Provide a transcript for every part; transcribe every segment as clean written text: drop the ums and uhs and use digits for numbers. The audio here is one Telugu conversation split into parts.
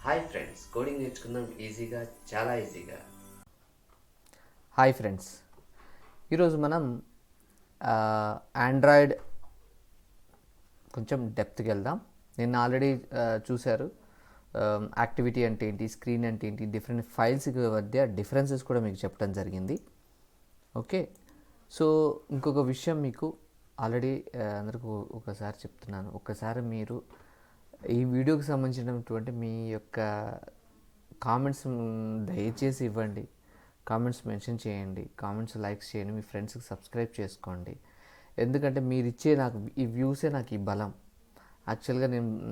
హాయ్ ఫ్రెండ్స్, కోడింగ్ నేర్చుకుందాం ఈజీగా, చాలా ఈజీగా. హాయ్ ఫ్రెండ్స్, ఈరోజు మనం ఆండ్రాయిడ్ కొంచెం డెప్త్కి వెళ్దాం. నిన్న ఆల్రెడీ చూశారు యాక్టివిటీ అంటే ఏంటి, స్క్రీన్ అంటే ఏంటి, డిఫరెంట్ ఫైల్స్ మధ్య డిఫరెన్సెస్ కూడా మీకు చెప్పడం జరిగింది. ఓకే, సో ఇంకొక విషయం మీకు ఆల్రెడీ అందరికీ ఒకసారి చెప్తున్నాను. ఒకసారి మీరు ఈ వీడియోకి సంబంధించినటువంటి మీ యొక్క కామెంట్స్ దయచేసి ఇవ్వండి. కామెంట్స్ మెన్షన్ చేయండి, కామెంట్స్ లైక్స్ చేయండి, మీ ఫ్రెండ్స్కి సబ్స్క్రైబ్ చేసుకోండి. ఎందుకంటే మీరు ఇచ్చే నాకు ఈ వ్యూసే నాకు ఈ బలం. యాక్చువల్గా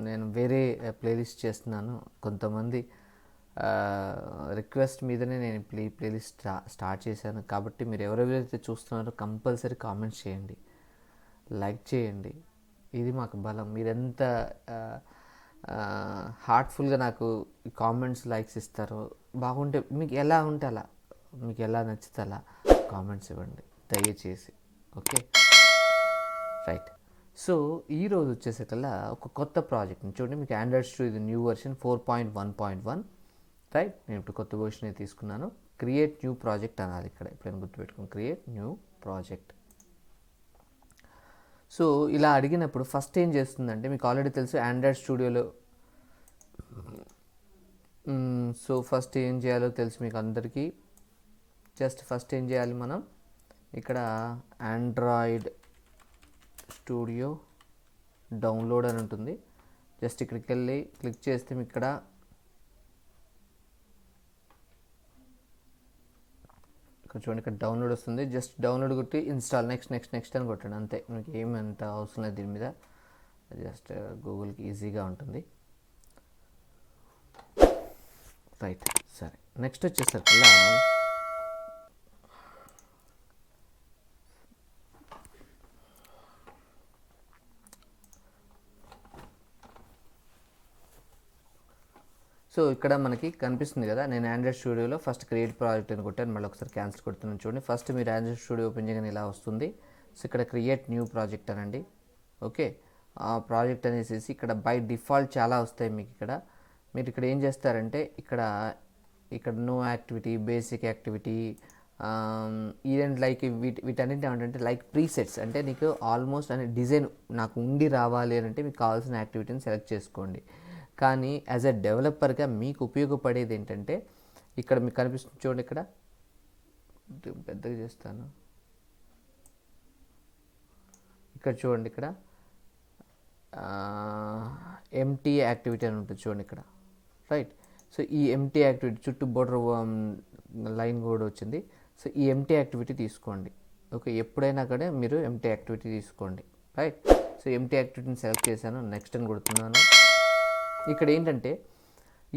నేను వేరే ప్లేలిస్ట్ చేస్తున్నాను. కొంతమంది రిక్వెస్ట్ మీదనే నేను ప్లేలిస్ట్ స్టార్ట్ చేశాను. కాబట్టి మీరు ఎవరెవరైతే చూస్తున్నారో కంపల్సరీ కామెంట్స్ చేయండి, లైక్ చేయండి. ఇది మాకు బలం. మీరెంత హార్ట్ఫుల్గా నాకు కామెంట్స్ లైక్స్ ఇస్తారో, బాగుంటే మీకు ఎలా ఉంటే అలా, మీకు ఎలా నచ్చితే అలా కామెంట్స్ ఇవ్వండి దయచేసి. Okay, right. సో ఈరోజు వచ్చేసరికల్లా ఒక కొత్త ప్రాజెక్ట్ చూడండి. మీకు ఆండ్రాయిడ్ స్టూడియో ఇది న్యూ వర్షన్ 4.1.1, రైట్. నేను ఇప్పుడు కొత్త వర్షన్ తీసుకున్నాను. క్రియేట్ న్యూ ప్రాజెక్ట్ అనాలి ఇక్కడ. ఇప్పుడు నేను గుర్తుపెట్టుకుని క్రియేట్ న్యూ ప్రాజెక్ట్. సో ఇలా అడిగినప్పుడు ఫస్ట్ ఏం చేస్తుందంటే, మీకు ఆల్రెడీ తెలుసు ఆండ్రాయిడ్ స్టూడియోలో సో ఫస్ట్ ఏం చేయాలో తెలుసు మీకు అందరికీ. జస్ట్ ఫస్ట్ ఏం చేయాలి, మనం ఇక్కడ ఆండ్రాయిడ్ స్టూడియో డౌన్లోడ్ అని ఉంటుంది. జస్ట్ ఇక్కడికి వెళ్ళి క్లిక్ చేస్తే మీకు ఇక్కడ చూడండి, ఇక్కడ డౌన్లోడ్ వస్తుంది. జస్ట్ డౌన్లోడ్ కొట్టి ఇన్స్టాల్, నెక్స్ట్ నెక్స్ట్ నెక్స్ట్ అని కొట్టండి, అంతే. మీకు ఏమంత అవసరం లేదు దీని మీద. జస్ట్ గూగుల్కి ఈజీగా ఉంటుంది, రైట్. సరే, నెక్స్ట్ వచ్చేసరికల్లా సో ఇక్కడ మనకి కనిపిస్తుంది కదా, నేను ఆండ్రాయిడ్ స్టూడియోలో ఫస్ట్ క్రియేట్ ప్రాజెక్ట్ అని కొట్టాను. మళ్ళీ ఒకసారి క్యాన్సిల్ కొడుతున్నాను చూడండి. ఫస్ట్ మీరు ఆండ్రాయిడ్ స్టూడియో ఓపెన్ చేయగానే ఇలా వస్తుంది. సో ఇక్కడ క్రియేట్ న్యూ ప్రాజెక్ట్ అనండి. ఓకే, ఆ ప్రాజెక్ట్ అనేసి ఇక్కడ బై డిఫాల్ట్ చాలా వస్తాయి మీకు. ఇక్కడ మీరు ఇక్కడ ఏం చేస్తారంటే, ఇక్కడ no activity, basic activity, event like వీటన్నింటి ఏమంటే లైక్ ప్రీసెట్స్, అంటే నీకు ఆల్మోస్ట్ అనే డిజైన్ నాకు ఉండి రావాలి అని అంటే మీకు కావాల్సిన యాక్టివిటీని సెలెక్ట్ చేసుకోండి. కానీ యాజ్ ఎ డెవలపర్గా మీకు ఉపయోగపడేది ఏంటంటే, ఇక్కడ మీకు కనిపిస్తుంది చూడండి, ఇక్కడ పెద్దగా చేస్తాను. ఇక్కడ చూడండి, ఇక్కడ ఎంటీ యాక్టివిటీ అని ఉంటుంది చూడండి ఇక్కడ, రైట్. సో ఈ ఎంటీ యాక్టివిటీ చుట్టూ బోర్డర్ లైన్ కూడా వచ్చింది. సో ఈ ఎంటీ యాక్టివిటీ తీసుకోండి. ఓకే, ఎప్పుడైనా కూడా మీరు ఎంటీ యాక్టివిటీ తీసుకోండి, రైట్. సో ఎంటీ యాక్టివిటీని సెలెక్ట్ చేశాను, నెక్స్ట్ అని కొడుతున్నాను. ఇక్కడ ఏంటంటే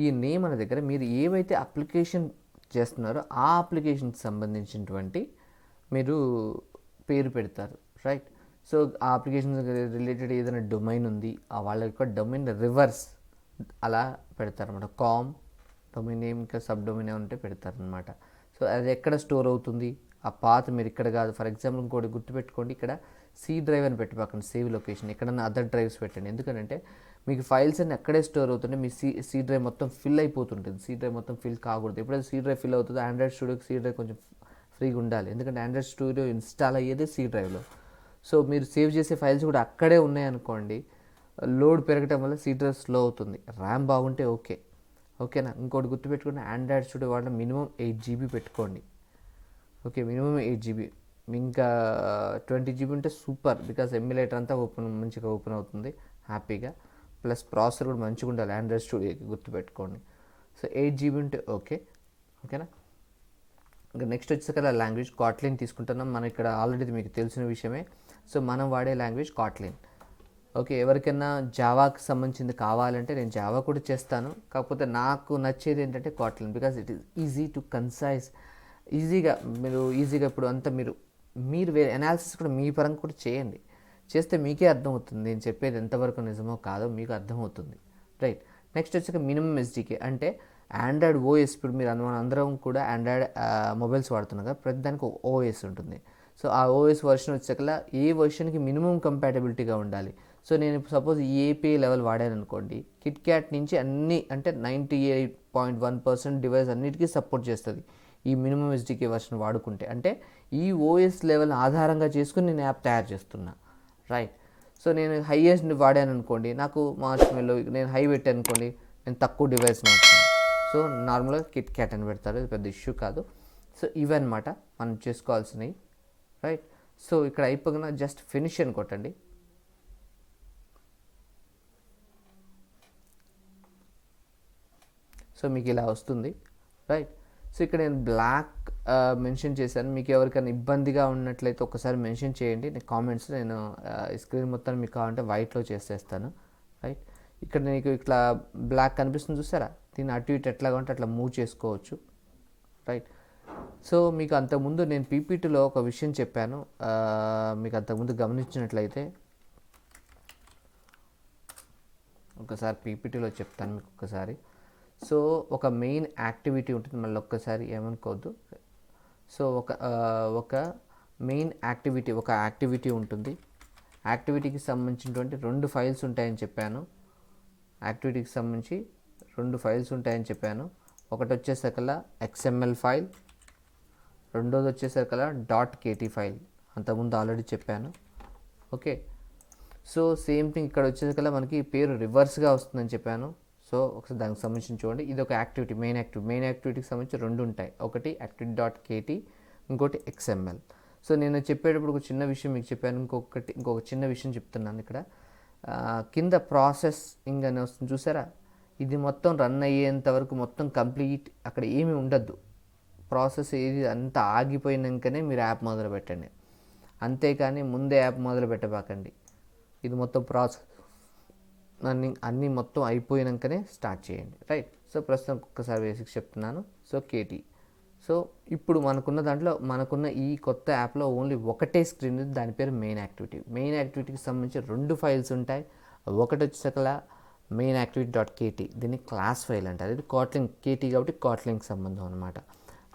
ఈ నేమ్ అనే దగ్గర మీరు ఏవైతే అప్లికేషన్ చేస్తున్నారో ఆ అప్లికేషన్కి సంబంధించినటువంటి మీరు పేరు పెడతారు, రైట్. సో ఆ అప్లికేషన్ రిలేటెడ్ ఏదైనా డొమైన్ ఉంది, ఆ వాళ్ళ యొక్క డొమైన్ రివర్స్ అలా పెడతారనమాట. కామ్ డొమైన్ నేమ్, ఇంకా సబ్ డొమైన్ ఉంటే పెడతారనమాట. సో అది ఎక్కడ స్టోర్ అవుతుంది, ఆ పాత్ మీరు ఇక్కడ కాదు. ఫర్ ఎగ్జాంపుల్ ఇంకోటి గుర్తుపెట్టుకోండి, ఇక్కడ సి డ్రైవ్ అని పెట్టి పక్కన సేవ్ లొకేషన్, ఎక్కడన్నా అదర్ డ్రైవ్స్ పెట్టండి. ఎందుకంటే మీకు ఫైల్స్ అన్ని అక్కడే స్టోర్ అవుతుంటే మీ సి డ్రైవ్ మొత్తం ఫిల్ అయిపోతుంటుంది. సి డ్రైవ్ మొత్తం ఫిల్ కాకూడదు. ఎప్పుడైతే సి డ్రైవ్ ఫిల్ అవుతుందో ఆండ్రాయిడ్ స్టూడియోకి సి డ్రైవ్ కొంచెం ఫ్రీగా ఉండాలి. ఎందుకంటే ఆండ్రాయిడ్ స్టూడియో ఇన్స్టాల్ అయ్యేది సి డ్రైవ్లో. సో మీరు సేవ్ చేసే ఫైల్స్ కూడా అక్కడే ఉన్నాయనుకోండి, లోడ్ పెరగటం వల్ల సి డ్రైవ్ స్లో అవుతుంది. ర్యామ్ బాగుంటే ఓకే, ఓకేనా. ఇంకోటి గుర్తుపెట్టుకుని ఆండ్రాయిడ్ స్టూడియో వాళ్ళ మినిమం 8 GB పెట్టుకోండి. Okay, minimum 8 GB. ఇంకా 20 GB ఉంటే సూపర్, బికాస్ ఎమ్యులేటర్ అంతా మంచిగా ఓపెన్ అవుతుంది హ్యాపీగా. ప్లస్ ప్రాసెసర్ కూడా మంచిగా ఉండాలి ఆండ్రాయిడ్ స్టూడియోకి, గుర్తుపెట్టుకోండి. సో 8 GB ఉంటే ఓకే, ఓకేనా. ఇంకా నెక్స్ట్ వచ్చేసరికి లాంగ్వేజ్ కాట్లిన్ తీసుకుంటున్నాం. మనం ఇక్కడ ఆల్రెడీ మీకు తెలిసిన విషయమే. సో మనం వాడే లాంగ్వేజ్ కాట్లిన్. ఓకే, ఎవరికైనా జావాకి సంబంధించింది కావాలంటే నేను జావా కూడా చేస్తాను. కాకపోతే నాకు నచ్చేది ఏంటంటే Kotlin, because it is easy to concise. ఈజీగా మీరు ఇప్పుడు అంతా మీరు వేరే అనాలిసిస్ కూడా మీ పరంగా కూడా చేస్తే మీకే అర్థమవుతుంది నేను చెప్పేది ఎంతవరకు నిజమో కాదో మీకు అర్థమవుతుంది, రైట్. నెక్స్ట్ వచ్చాక మినిమం ఎస్డికే అంటే ఆండ్రాయిడ్ ఓఎస్. ఇప్పుడు మీరు అందరం కూడా ఆండ్రాయిడ్ మొబైల్స్ వాడుతున్నాం కదా, ప్రతి దానికి ఓఎస్ ఉంటుంది. సో ఆ ఓఎస్ వర్షన్ వచ్చాక ఏ వర్షన్కి మినిమం కంపాటబిలిటీగా ఉండాలి. సో నేను సపోజ్ ఈ ఏపీఐ లెవెల్ వాడాను అనుకోండి, కిట్ క్యాట్ నుంచి అన్ని అంటే 98.1% డివైస్ అన్నిటికీ సపోర్ట్ చేస్తుంది ఈ మినిమం ఎస్డికే వర్షన్ వాడుకుంటే. అంటే ఈ ఓఎస్ లెవెల్ ఆధారంగా చేసుకుని నేను యాప్ తయారు చేస్తున్నా, రైట్. సో నేను హైయెస్ట్ వాడాను అనుకోండి, నాకు మార్ష్మెల్లో నేను హై పెట్టాను అనుకోండి, నేను తక్కువ డివైస్ మార్చుకున్నాను. సో నార్మల్గా కిట్ క్యాట్ అని పెడతారు, ఇది పెద్ద ఇష్యూ కాదు. సో ఇవన్నమాట మనం చేసుకోవాల్సినవి, రైట్. సో ఇక్కడ అయిపోయిన జస్ట్ ఫినిష్ అని కొట్టండి. సో మీకు ఇలా వస్తుంది, రైట్. సో ఇక్కడ నేను బ్లాక్ మెన్షన్ చేశాను. మీకు ఎవరికైనా ఇబ్బందిగా ఉన్నట్లయితే ఒకసారి మెన్షన్ చేయండి, నేను కామెంట్స్ నేను స్క్రీన్ మొత్తం మీకు కావాలంటే వైట్లో చేసేస్తాను, రైట్. ఇక్కడ నీకు ఇట్లా బ్లాక్ కనిపిస్తుంది చూసారా, దీన్ని అటు ఇటు ఎట్లాగా ఉంటే అట్లా మూవ్ చేసుకోవచ్చు, రైట్. సో మీకు అంతకుముందు నేను పీపీటీలో ఒక విషయం చెప్పాను, మీకు అంతకుముందు గమనించినట్లయితే ఒకసారి పీపీటీలో చెప్తాను మీకు ఒకసారి. సో ఒక మెయిన్ యాక్టివిటీ ఉంటుంది, మళ్ళీ ఒక్కసారి ఏమనుకోవద్దు. సో ఒక మెయిన్ యాక్టివిటీ, ఒక యాక్టివిటీ ఉంటుంది. యాక్టివిటీకి సంబంధించినటువంటి 2 ఫైల్స్ ఉంటాయని చెప్పాను. యాక్టివిటీకి సంబంధించి 2 ఫైల్స్ ఉంటాయని చెప్పాను. ఒకటి వచ్చేసరికల్లా XML ఫైల్, రెండోది వచ్చేసరికల్లా .kt ఫైల్, అంతకుముందు ఆల్రెడీ చెప్పాను, ఓకే. సో సేమ్ థింగ్ ఇక్కడ వచ్చేసరికల్లా మనకి పేరు రివర్స్గా వస్తుందని చెప్పాను. సో ఒకసారి దానికి సంబంధించి చూడండి, ఇది ఒక యాక్టివిటీ, మెయిన్ యాక్టివిటీకి సంబంధించి 2 ఉంటాయి, ఒకటి activity.kt, ఇంకోటి XML. సో నేను చెప్పేటప్పుడు ఒక చిన్న విషయం మీకు చెప్పాను, ఇంకొక చిన్న విషయం చెప్తున్నాను ఇక్కడ. కింద ప్రాసెసింగ్ అని వస్తుంది చూసారా, ఇది మొత్తం రన్ అయ్యేంత వరకు మొత్తం కంప్లీట్ అక్కడ ఏమీ ఉండద్దు. ప్రాసెస్ ఏది అంతా ఆగిపోయినాకనే మీరు యాప్ మొదలు పెట్టండి, అంతేకాని ముందే యాప్ మొదలు పెట్టబాకండి. ఇది మొత్తం ప్రాసెస్ అన్నీ మొత్తం అయిపోయినాకనే స్టార్ట్ చేయండి, రైట్. సో ప్రస్తుతం ఒక్కసారి బేసిక్స్ చెప్తున్నాను. So KT. సో ఇప్పుడు మనకున్న దాంట్లో మనకున్న ఈ కొత్త యాప్లో ఓన్లీ ఒకటే స్క్రీన్ ఉంది, దాని పేరు మెయిన్ యాక్టివిటీ. మెయిన్ యాక్టివిటీకి సంబంధించి 2 ఫైల్స్ ఉంటాయి. ఒకటి వచ్చేసరికల్లా మెయిన్ activity.kt, దీన్ని క్లాస్ ఫైల్ అంటారు. ఇది కాట్లింగ్ KT కాబట్టి కాట్లింగ్కి సంబంధం అనమాట,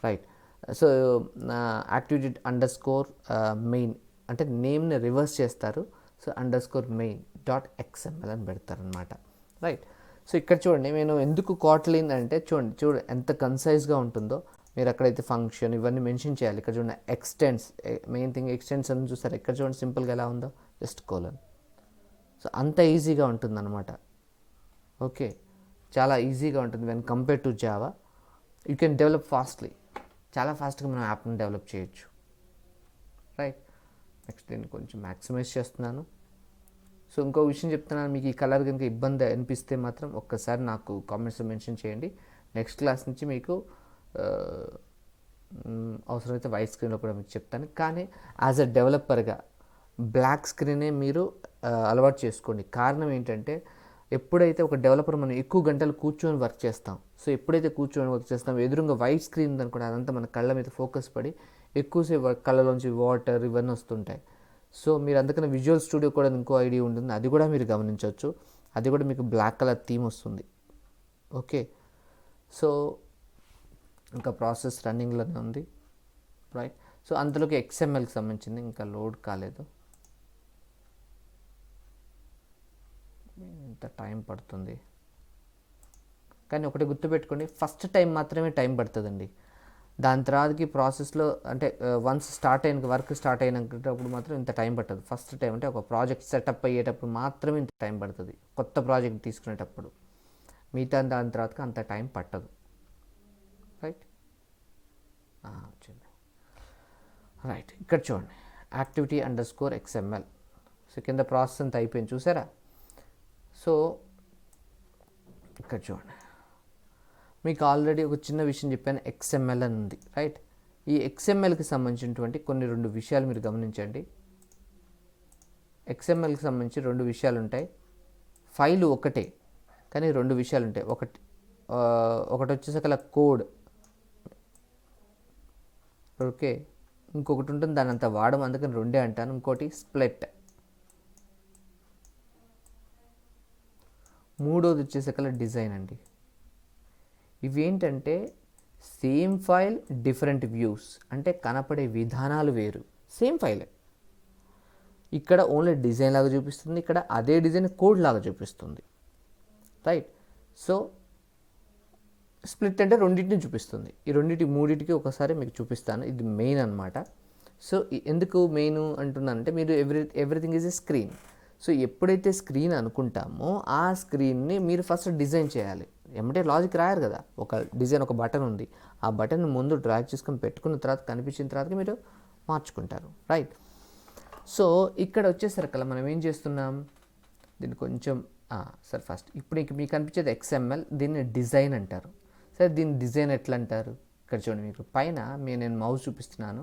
రైట్. సో activity_main అంటే నేమ్ని రివర్స్ చేస్తారు. సో _main.xml అని పెడతారనమాట, రైట్. సో ఇక్కడ చూడండి, నేను ఎందుకు కాట్లిన్ అంటే చూడండి ఎంత కన్సైజ్గా ఉంటుందో. మీరు అక్కడైతే ఫంక్షన్ ఇవన్నీ మెన్షన్ చేయాలి. ఇక్కడ చూడండి ఎక్స్టెండ్స్, మెయిన్ థింగ్ ఎక్స్టెండ్స్ అని చూస్తారు. ఇక్కడ చూడండి సింపుల్గా ఎలా ఉందో, జస్ట్ కోలన్. సో అంత ఈజీగా ఉంటుంది అనమాట, ఓకే. చాలా ఈజీగా ఉంటుంది when compare to Java. You can develop fastly, చాలా ఫాస్ట్గా మనం యాప్ని డెవలప్ చేయొచ్చు, రైట్. నెక్స్ట్ దీన్ని కొంచెం మ్యాక్సిమైజ్ చేస్తున్నాను. సో ఇంకో విషయం చెప్తున్నాను, మీకు ఈ కలర్ కనుక ఇబ్బంది అనిపిస్తే మాత్రం ఒక్కసారి నాకు కామెంట్స్లో మెన్షన్ చేయండి. నెక్స్ట్ క్లాస్ నుంచి మీకు అవసరమైతే వైట్ స్క్రీన్లో కూడా మీకు చెప్తాను. కానీ యాజ్ అ డెవలపర్గా బ్లాక్ స్క్రీనే మీరు అలవాటు చేసుకోండి. కారణం ఏంటంటే ఎప్పుడైతే ఒక డెవలపర్ మనం ఎక్కువ గంటలు కూర్చొని వర్క్ చేస్తాం, సో ఎప్పుడైతే కూర్చొని వర్క్ చేస్తాం ఎదురుగా వైట్ స్క్రీన్ ఉందనుకోండి, అదంతా మన కళ్ళ మీద ఫోకస్ పడి ఎక్కువసేపు కళ్ళలోంచి వాటర్ ఇవన్నీ వస్తుంటాయి. సో మీరు అందుకని విజువల్ స్టూడియో కూడా ఇంకో ఐడియా ఉంటుంది, అది కూడా మీరు గమనించవచ్చు. అది కూడా మీకు బ్లాక్ కలర్ థీమ్ వస్తుంది, ఓకే. సో ఇంకా ప్రాసెస్ రన్నింగ్లోనే ఉంది, రైట్. సో అందులోకి XMLకి సంబంధించింది ఇంకా లోడ్ కాలేదు, ఇంత టైం పడుతుంది. కానీ ఒకటి గుర్తుపెట్టుకోండి, ఫస్ట్ టైం మాత్రమే టైం పడుతుందండి. దాని తర్వాతకి ప్రాసెస్లో అంటే వన్స్ వర్క్ స్టార్ట్ అయినప్పుడు మాత్రం ఇంత టైం పట్టదు. ఫస్ట్ టైం అంటే ఒక ప్రాజెక్ట్ సెటప్ అయ్యేటప్పుడు మాత్రమే ఇంత టైం పడుతుంది, కొత్త ప్రాజెక్ట్ తీసుకునేటప్పుడు. మిగతా దాని తర్వాతకి అంత టైం పట్టదు, రైట్. వచ్చింది, రైట్. ఇక్కడ చూడండి activity_XML. సో కింద ప్రాసెస్ అంతా అయిపోయింది చూసారా. సో ఇక్కడ చూడండి, మీకు ఆల్రెడీ ఒక చిన్న విషయం చెప్పాను, XML అని ఉంది, రైట్. ఈ XMLకి సంబంధించినటువంటి కొన్ని 2 విషయాలు మీరు గమనించండి. XMLకి సంబంధించి 2 విషయాలు ఉంటాయి. ఫైలు ఒకటే కానీ 2 విషయాలు ఉంటాయి. ఒకటి వచ్చేసరికి కోడ్, ఓకే. ఇంకొకటి ఉంటుంది, దాని అంతా వాడడం, అందుకని 2 అంటాను. ఇంకోటి స్ప్లిట్, మూడోది వచ్చేసరికి డిజైన్ అండి. ఇవేంటంటే సేమ్ ఫైల్ డిఫరెంట్ వ్యూస్, అంటే కనపడే విధానాలు వేరు, సేమ్ ఫైలే. ఇక్కడ ఓన్లీ డిజైన్ లాగా చూపిస్తుంది, ఇక్కడ అదే డిజైన్ కోడ్ లాగా చూపిస్తుంది, రైట్. సో స్ప్లిట్ అంటే రెండింటిని చూపిస్తుంది. ఈ రెండింటి మూడింటికి ఒకసారి మీకు చూపిస్తాను. ఇది మెయిన్ అనమాట. సో ఎందుకు మెయిన్ అంటున్నానంటే మీరు everything is a screen. So ఎప్పుడైతే స్క్రీన్ అనుకుంటామో ఆ స్క్రీన్ని మీరు ఫస్ట్ డిజైన్ చేయాలి. ఏమంటే లాజిక్ రాయరు కదా, ఒక డిజైన్, ఒక బటన్ ఉంది, ఆ బటన్ ముందు డ్రాగ్ చేసుకొని పెట్టుకున్న తర్వాత కనిపించిన తర్వాత మీరు మార్చుకుంటారు, రైట్. సో ఇక్కడ వచ్చేసరికి మనం ఏం చేస్తున్నాం, దీన్ని కొంచెం సరే ఫస్ట్ ఇప్పుడు మీకు కనిపించేది XML, దీన్ని డిజైన్ అంటారు. సరే దీన్ని డిజైన్ ఎట్లా అంటారు, ఇక్కడ చూడండి మీకు పైన నేను మౌస్ చూపిస్తున్నాను,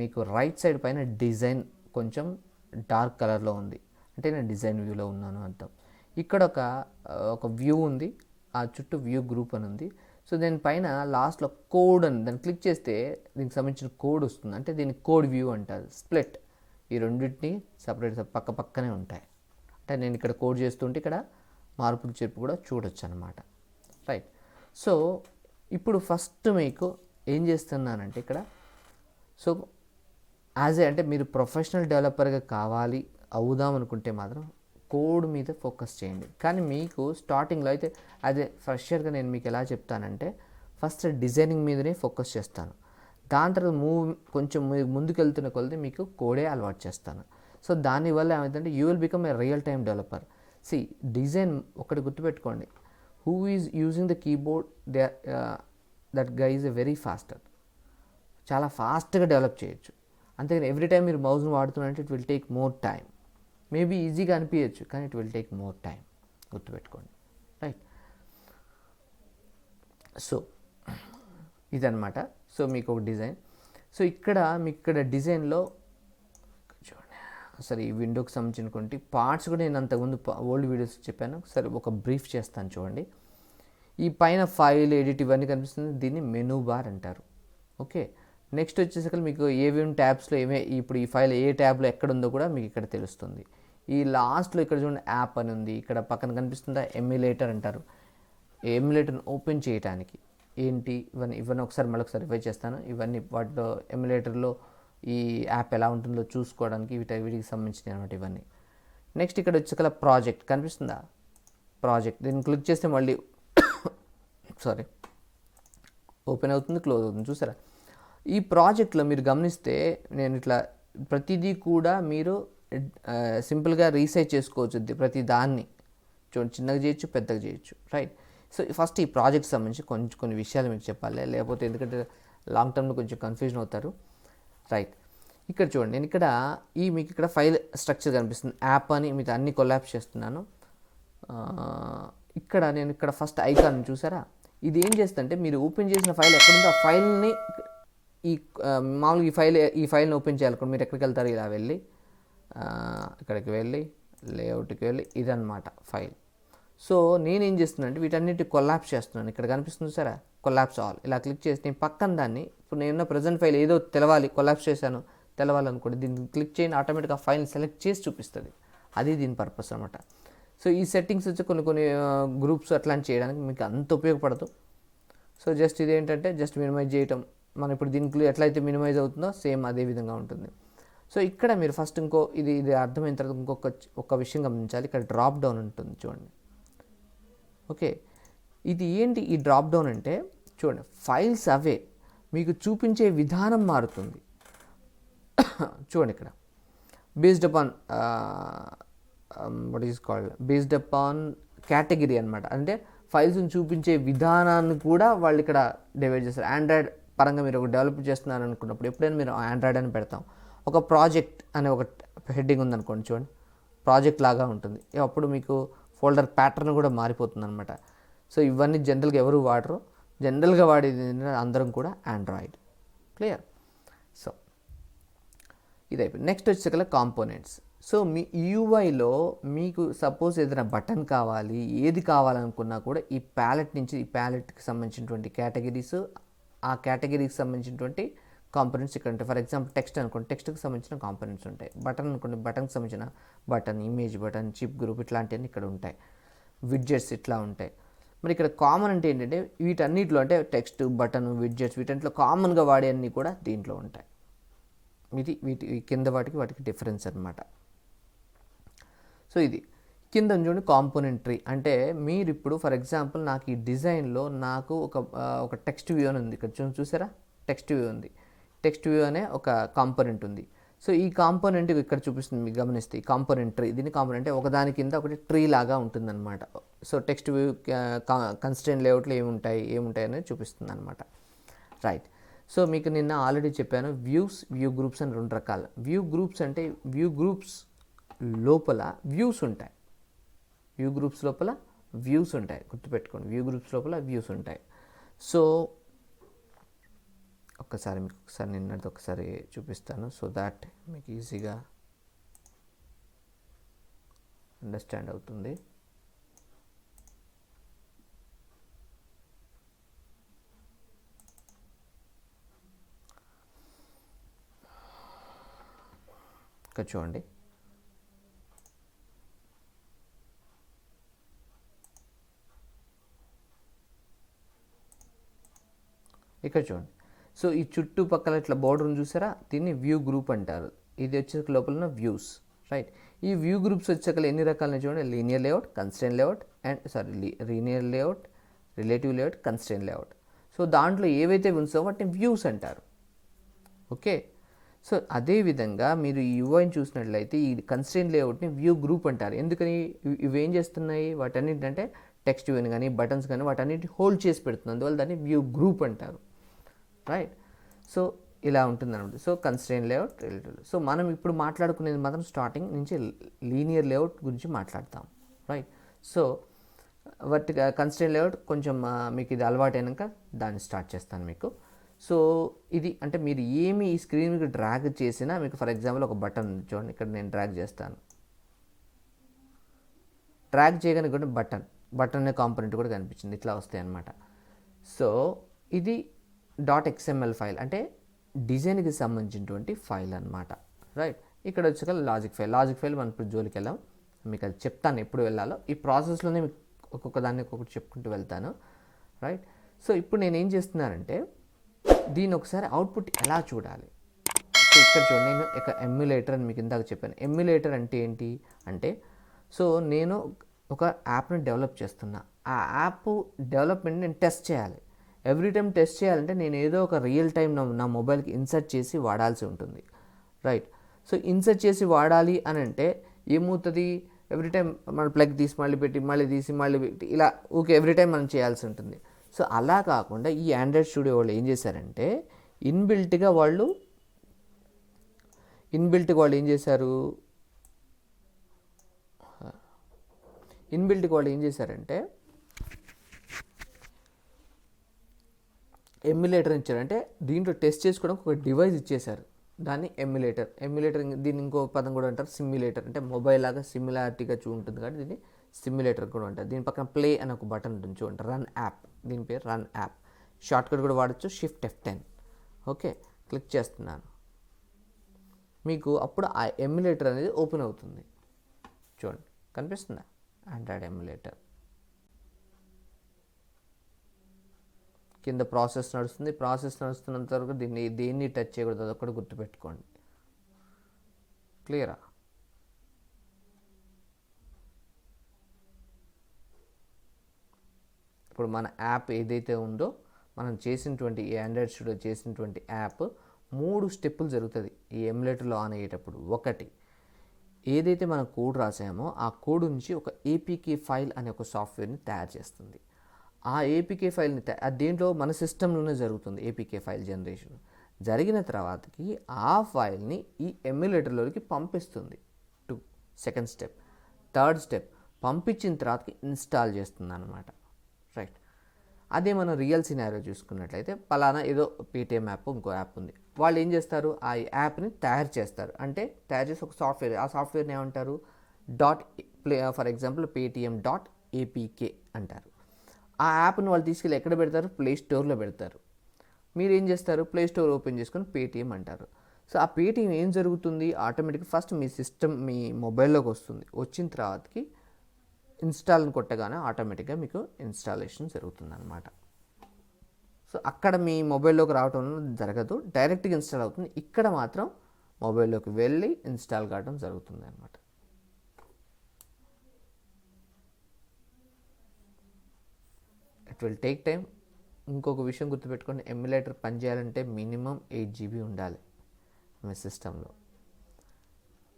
మీకు రైట్ సైడ్ పైన డిజైన్ కొంచెం డార్క్ కలర్లో ఉంది అంటే నేను డిజైన్ వ్యూలో ఉన్నాను అర్థం. ఇక్కడ ఒక వ్యూ ఉంది, ఆ చుట్టూ వ్యూ గ్రూప్ అని ఉంది. సో దీని పైన లాస్ట్లో కోడ్ అని దాన్ని క్లిక్ చేస్తే దీనికి సంబంధించిన కోడ్ వస్తుంది, అంటే దీన్ని కోడ్ వ్యూ అంటారు. స్ప్లిట్ ఈ రెండింటిని సపరేట్ పక్క పక్కనే ఉంటాయి. అంటే నేను ఇక్కడ కోడ్ చేస్తుంటే ఇక్కడ మార్పులు చేర్పు కూడా చూడొచ్చు అనమాట, రైట్. సో ఇప్పుడు ఫస్ట్ మీకు ఏం చేస్తున్నానంటే ఇక్కడ, సో అంటే మీరు ప్రొఫెషనల్ డెవలపర్గా అవుదాం అనుకుంటే మాత్రం కోడ్ మీద ఫోకస్ చేయండి. కానీ మీకు స్టార్టింగ్లో అయితే అదే ఫ్రెషర్గా నేను మీకు ఎలా చెప్తానంటే ఫస్ట్ డిజైనింగ్ మీదనే ఫోకస్ చేస్తాను, దాని తర్వాత కొంచెం ముందుకు వెళ్తున్న కొలది మీకు కోడే అలవాటు చేస్తాను. సో దానివల్ల ఏమైందంటే you will become a real time developer. Design ఒకటి గుర్తుపెట్టుకోండి, who is using the keyboard that guy is a very faster, చాలా ఫాస్ట్గా డెవలప్ చేయొచ్చు. అంతేగాని ఎవ్రీ టైం మీరు మౌస్ను వాడుతున్నారంటే it will take more time. Maybe ఈజీగా అనిపించచ్చు కానీ it will take more time, గుర్తుపెట్టుకోండి, రైట్. సో ఇదన్నమాట. సో మీకు ఒక డిజైన్. సో మీకు డిజైన్లో చూడండి, సరే ఈ విండోకి సంబంధించిన పార్ట్స్ కూడా నేను అంతకుముందు ఓల్డ్ వీడియోస్ చెప్పాను. సరే ఒక బ్రీఫ్ చేస్తాను చూడండి. ఈ పైన ఫైల్, ఎడిట్ ఇవన్నీ కనిపిస్తుంది, దీన్ని మెనూ బార్ అంటారు, ఓకే. నెక్స్ట్ వచ్చేసరికి మీకు ఏమేమి ట్యాబ్స్లో ఇప్పుడు ఈ ఫైల్ ఏ ట్యాబ్లో ఎక్కడ ఉందో కూడా మీకు ఇక్కడ తెలుస్తుంది. ఈ లాస్ట్లో ఇక్కడ చూడండి యాప్ అని ఉంది, ఇక్కడ పక్కన కనిపిస్తుందా ఎమ్యులేటర్ అంటారు. ఎమ్యులేటర్ని ఓపెన్ చేయడానికి ఏంటి ఇవన్నీ ఒకసారి మళ్ళొకసారి రివైజ్ చేస్తాను. ఇవన్నీ వాటిలో ఎమ్యులేటర్లో ఈ యాప్ ఎలా ఉంటుందో చూసుకోవడానికి వీటికి సంబంధించినవి అనమాట ఇవన్నీ. నెక్స్ట్ ఇక్కడ వచ్చేకల ప్రాజెక్ట్ కనిపిస్తుందా, ప్రాజెక్ట్, దీన్ని క్లిక్ చేస్తే మళ్ళీ సారీ ఓపెన్ అవుతుంది, క్లోజ్ అవుతుంది, చూసారా. ఈ ప్రాజెక్ట్లో మీరు గమనిస్తే నేను ఇట్లా ప్రతిదీ కూడా మీరు సింపుల్గా రీసైజ్ చేసుకోవచ్చు. ప్రతి దాన్ని చూడండి, చిన్నగా చేయొచ్చు, పెద్దగా చేయొచ్చు, రైట్. సో ఫస్ట్ ఈ ప్రాజెక్ట్ సంబంధించి కొన్ని విషయాలు మీకు చెప్పాలి, లేకపోతే ఎందుకంటే లాంగ్ టర్మ్లో కొంచెం కన్ఫ్యూజన్ అవుతారు, రైట్. ఇక్కడ చూడండి, నేను మీకు ఇక్కడ ఫైల్ స్ట్రక్చర్ కనిపిస్తుంది, యాప్ అని మీకు అన్ని కొలాప్స్ చేస్తున్నాను. నేను ఇక్కడ ఫస్ట్ ఐకాన్ చూసారా, ఇది ఏం చేస్తుందంటే మీరు ఓపెన్ చేసిన ఫైల్ ఎక్కడుందో ఆ ఫైల్ని మామూలుగా ఈ ఫైల్ని ఓపెన్ చేయాలనుకోండి, మీరు ఎక్కడికి వెళ్తారు, ఇలా వెళ్ళి ఇక్కడికి వెళ్ళి లేఅవుట్కి వెళ్ళి ఇదన్నమాట ఫైల్. సో నేనేం చేస్తున్నానంటే వీటన్నిటి కొలాప్స్ చేస్తున్నాను. ఇక్కడ కనిపిస్తుంది సరే, కొలాప్స్ ఆల్, ఇలా క్లిక్ చేసి నేను పక్కన దాన్ని ఇప్పుడు నేను ప్రజెంట్ ఫైల్ ఏదో కొలాప్స్ చేశాను తెలవాలనుకోండి, దీన్ని క్లిక్ చేయండి, ఆటోమేటిక్గా ఆ ఫైల్ని సెలెక్ట్ చేసి చూపిస్తుంది. అది దీని పర్పస్ అనమాట. సో ఈ సెట్టింగ్స్ వచ్చి కొన్ని గ్రూప్స్ అట్లాంటి చేయడానికి మీకు అంత ఉపయోగపడదు. సో జస్ట్ ఇదేంటంటే జస్ట్ మినిమైజ్ చేయటం, మనం ఇప్పుడు దీనికి ఎట్లయితే మినిమైజ్ అవుతుందో సేమ్ అదే విధంగా ఉంటుంది. సో ఇక్కడ మీరు ఫస్ట్ ఇది అర్థమైన తర్వాత ఒక విషయం గమనించాలి, ఇక్కడ డ్రాప్ డౌన్ ఉంటుంది చూడండి, ఓకే. ఇది ఏంటి ఈ డ్రాప్ డౌన్ అంటే చూడండి, ఫైల్స్ అవే మీకు చూపించే విధానం మారుతుంది. చూడండి ఇక్కడ based upon based upon category అనమాట, అంటే ఫైల్స్ని చూపించే విధానాన్ని కూడా వాళ్ళు ఇక్కడ డివైడ్ చేస్తారు. ఆండ్రాయిడ్ పరంగా మీరు ఒక డెవలప్ చేస్తున్నారు అనుకున్నప్పుడు ఎప్పుడైనా మీరు ఆండ్రాయిడ్ అని పెడతాం, ఒక ప్రాజెక్ట్ అనే ఒక హెడ్డింగ్ ఉందనుకోండి, చూడండి ప్రాజెక్ట్ లాగా ఉంటుంది, అప్పుడు మీకు ఫోల్డర్ ప్యాటర్న్ కూడా మారిపోతుంది అనమాట. సో ఇవన్నీ జనరల్గా ఎవరు వాడరు, జనరల్గా వాడేది అందరం కూడా ఆండ్రాయిడ్, క్లియర్. సో ఇది అయిపోయింది. నెక్స్ట్ వచ్చేకల్లా కాంపోనెంట్స్. సో మీ యూఐలో మీకు సపోజ్ ఏదైనా బటన్ కావాలి, ఏది కావాలనుకున్నా కూడా ఈ ప్యాలెట్కి సంబంధించినటువంటి కేటగిరీస్, ఆ కేటగిరీకి సంబంధించినటువంటి కాంపోనెంట్స్ ఇక్కడ ఉంటాయి. ఫర్ ఎగ్జాంపుల్ టెక్స్ట్ అనుకోండి, టెక్స్ట్కి సంబంధించిన కాంపోనెంట్స్ ఉంటాయి. బటన్ అనుకోండి, బటన్కి సంబంధించిన button, image button, chip group ఇట్లాంటివన్నీ ఇక్కడ ఉంటాయి. విడ్జెట్స్ ఇట్లా ఉంటాయి. మరి ఇక్కడ కామన్ అంటే ఏంటంటే వీటన్నిటిలో అంటే టెక్స్ట్, బటన్, విడ్జెట్స్ వీటన్నిటిలో కామన్గా వాడే అన్నీ కూడా దీంట్లో ఉంటాయి. వీటి కింద వాటికి డిఫరెన్స్ అనమాట. సో ఇది కింద చూడండి కాంపోనెంట్ ట్రీ. అంటే మీరు ఇప్పుడు ఫర్ ఎగ్జాంపుల్ నాకు ఈ డిజైన్లో నాకు ఒక టెక్స్ట్ వ్యూ అని ఉంది. ఇక్కడ చూసారా, టెక్స్ట్ వ్యూ ఉంది. టెక్స్ట్ వ్యూ అనే ఒక కాంపోనెంట్ ఉంది. సో ఈ కాంపోనెంట్ ఇక్కడ చూపిస్తుంది, మీకు గమనిస్తే ఈ కాంపోనెంట్ ట్రీ. దీని కాంపోనెంట్ అంటే ఒకదాని కింద ఒకటి ట్రీ లాగా ఉంటుందన్నమాట. సో టెక్స్ట్ వ్యూ కన్స్ట్రెయిన్ లేఅవుట్లో ఏముంటాయి అనేది చూపిస్తుంది అనమాట. రైట్. సో మీకు నిన్న ఆల్రెడీ చెప్పాను వ్యూస్, వ్యూ గ్రూప్స్ అని 2 రకాలు. వ్యూ గ్రూప్స్ అంటే వ్యూ గ్రూప్స్ లోపల వ్యూస్ ఉంటాయి. వ్యూ గ్రూప్స్ లోపల వ్యూస్ ఉంటాయి, గుర్తుపెట్టుకోండి. వ్యూ గ్రూప్స్ లోపల వ్యూస్ ఉంటాయి. సో మీకు ఒకసారి నిన్నది ఒకసారి చూపిస్తాను, సో దాట్ మీకు ఈజీగా అండర్స్టాండ్ అవుతుంది. ఇక్కడ చూడండి, ఇక్కడ చూడండి. సో ఈ చుట్టుపక్కల ఇట్లా బోర్డర్ని చూసారా, దీన్ని వ్యూ గ్రూప్ అంటారు. ఇది వచ్చేసి లోపల వ్యూస్, రైట్. ఈ వ్యూ గ్రూప్స్ వచ్చాక ఎన్ని రకాలని చూడండి, linear layout, constrain layout linear layout, relative layout, constrain layout. So దాంట్లో ఏవైతే ఉంచామో వాటిని వ్యూస్ అంటారు. ఓకే. సో అదేవిధంగా మీరు ఈ యూఐని చూసినట్లయితే ఈ కన్స్ట్రెయిన్ లేఅవుట్ని వ్యూ గ్రూప్ అంటారు. ఎందుకని ఇవి ఏం చేస్తున్నాయి, వాటన్నింటింటే టెక్స్ట్ వ్యూని కానీ బటన్స్ కానీ వాటన్నిటి హోల్డ్ చేసి పెడుతుంది, అందువల్ల దాన్ని వ్యూ గ్రూప్ అంటారు. రైట్. సో ఇలా ఉంటుంది అనమాట. So constrain layout, relative. So మనం ఇప్పుడు మాట్లాడుకునేది మాత్రం స్టార్టింగ్ నుంచి లీనియర్ లేఅవుట్ గురించి మాట్లాడతాం. రైట్. సో కన్స్ట్రెయిన్ లేఅవుట్ కొంచెం మీకు ఇది అలవాటైనాక దాన్ని స్టార్ట్ చేస్తాను మీకు. సో ఇది అంటే మీరు ఏమి ఈ స్క్రీన్కి డ్రాగ్ చేసినా మీకు ఫర్ ఎగ్జాంపుల్ ఒక బటన్ చూడండి, ఇక్కడ నేను డ్రాగ్ చేస్తాను. డ్రాగ్ చేయగానే కూడా బటన్ అనే కాంపోనెంట్ కూడా కనిపించింది, ఇట్లా వస్తాయి అన్నమాట. సో ఇది .xml ఫైల్ అంటే డిజైన్కి సంబంధించినటువంటి ఫైల్ అనమాట. రైట్. ఇక్కడ వచ్చాక లాజిక్ ఫైల్ మనం ఇప్పుడు జోలికి వెళ్ళాం, మీకు అది చెప్తాను ఎప్పుడు వెళ్ళాలో. ఈ ప్రాసెస్లోనే మీకు ఒక్కొక్క దాన్ని ఒక్కొక్కటి చెప్పుకుంటూ వెళ్తాను. రైట్. సో ఇప్పుడు నేను ఏం చేస్తున్నానంటే దీని ఒకసారి అవుట్పుట్ ఎలా చూడాలి. సో ఇక్కడ చూడండి, నేను ఒక ఎమ్యులేటర్ అని మీకు ఇందాక చెప్పాను. ఎమ్యులేటర్ అంటే ఏంటి అంటే, సో నేను ఒక యాప్ని డెవలప్ చేస్తున్నా, ఆ యాప్ డెవలప్మెంట్ నేను టెస్ట్ చేయాలి. ఎవ్రీ టైం టెస్ట్ చేయాలంటే నేను ఏదో ఒక రియల్ టైం నా మొబైల్కి ఇన్సర్ట్ చేసి వాడాల్సి ఉంటుంది. రైట్. సో ఇన్సర్ట్ చేసి వాడాలి అని అంటే ఏమవుతుంది, ఎవ్రీ టైం మన ప్లగ్ తీసి మళ్ళీ పెట్టి మళ్ళీ తీసి మళ్ళీ పెట్టి ఇలా ఓకే ఎవ్రీ టైం మనం చేయాల్సి ఉంటుంది. సో అలా కాకుండా ఈ ఆండ్రాయిడ్ స్టూడియో వాళ్ళు ఏం చేశారంటే ఇన్బిల్ట్గా వాళ్ళు ఏం చేశారంటే ఎమ్యులేటర్ ఇచ్చారంటే దీంట్లో టెస్ట్ చేసుకోవడానికి ఒక డివైస్ ఇచ్చేశారు, దాన్ని ఎమ్యులేటర్. దీన్ని ఇంకో పదం కూడా అంటారు సిమ్యులేటర్. అంటే మొబైల్ లాగా సిమిలారిటీగా ఉంటుంది కాబట్టి దీన్ని సిమ్యులేటర్ కూడా అంటారు. దీని పక్కన ప్లే అని ఒక బటన్ ఉంటుంది చూడండి, రన్ యాప్, దీని పేరు రన్ యాప్. షార్ట్ కట్ కూడా వాడచ్చు, Shift F10. ఓకే, క్లిక్ చేస్తున్నాను, మీకు అప్పుడు ఆ ఎమ్యులేటర్ అనేది ఓపెన్ అవుతుంది. చూడండి కనిపిస్తుందా, ఆండ్రాయిడ్ ఎమ్యులేటర్. కింద ప్రాసెస్ నడుస్తున్నంత వరకు దేన్ని టచ్ చేయకూడదు, అదొక్కటి గుర్తుపెట్టుకోండి. క్లియరా? ఇప్పుడు మన యాప్ ఏదైతే ఉందో మనం చేసినటువంటి ఈ ఆండ్రాయిడ్ స్టూడియో చేసినటువంటి యాప్ 3 స్టెప్పులు జరుగుతుంది ఈ ఎమ్యులేటర్లో ఆన్ అయ్యేటప్పుడు. ఒకటి, ఏదైతే మనం కోడ్ రాసామో ఆ కోడ్ నుంచి ఒక ఏపీకే ఫైల్ అనే ఒక సాఫ్ట్వేర్ని తయారు చేస్తుంది. ఆ ఏపీకే ఫైల్ని దేంట్లో మన సిస్టంలోనే జరుగుతుంది. ఏపీకే ఫైల్ జనరేషన్ జరిగిన తర్వాతకి ఆ ఫైల్ని ఈ ఎమ్యులేటర్లోకి పంపిస్తుంది. Second step. థర్డ్ స్టెప్, పంపించిన తర్వాతకి ఇన్స్టాల్ చేస్తుంది అన్నమాట. రైట్. అదే మనం రియల్ సినారియో చూసుకున్నట్లయితే పలానా ఏదో పేటిఎం యాప్ ఇంకో యాప్ ఉంది, వాళ్ళు ఏం చేస్తారు, ఆ యాప్ని తయారు చేస్తారు. అంటే తయారు చేసి ఒక సాఫ్ట్వేర్, ఆ సాఫ్ట్వేర్ని ఏమంటారు, ఫర్ ఎగ్జాంపుల్ paytm.apk అంటారు. ఆ యాప్ని వాళ్ళు తీసుకెళ్ళి ఎక్కడ పెడతారు, ప్లే స్టోర్లో పెడతారు. మీరు ఏం చేస్తారు, ప్లే స్టోర్ ఓపెన్ చేసుకొని పేటిఎం అంటారు. సో ఆ పేటిఎం ఏం జరుగుతుంది, ఆటోమేటిక్గా ఫస్ట్ మీ సిస్టమ్ మీ మొబైల్లోకి వస్తుంది. వచ్చిన తర్వాతకి ఇన్స్టాల్ని కొట్టగానే ఆటోమేటిక్గా మీకు ఇన్స్టాలేషన్ జరుగుతుంది అనమాట. సో అక్కడ మీ మొబైల్లోకి రావడం జరగదు, డైరెక్ట్గా ఇన్స్టాల్ అవుతుంది. ఇక్కడ మాత్రం మొబైల్లోకి వెళ్ళి ఇన్స్టాల్ కావడం జరుగుతుంది అనమాట. It will take time. ఇంకొక విషయం గుర్తుపెట్టుకోండి, ఎమ్యులేటర్ పనిచేయాలంటే మినిమం 8 GB ఉండాలి మీ సిస్టంలో.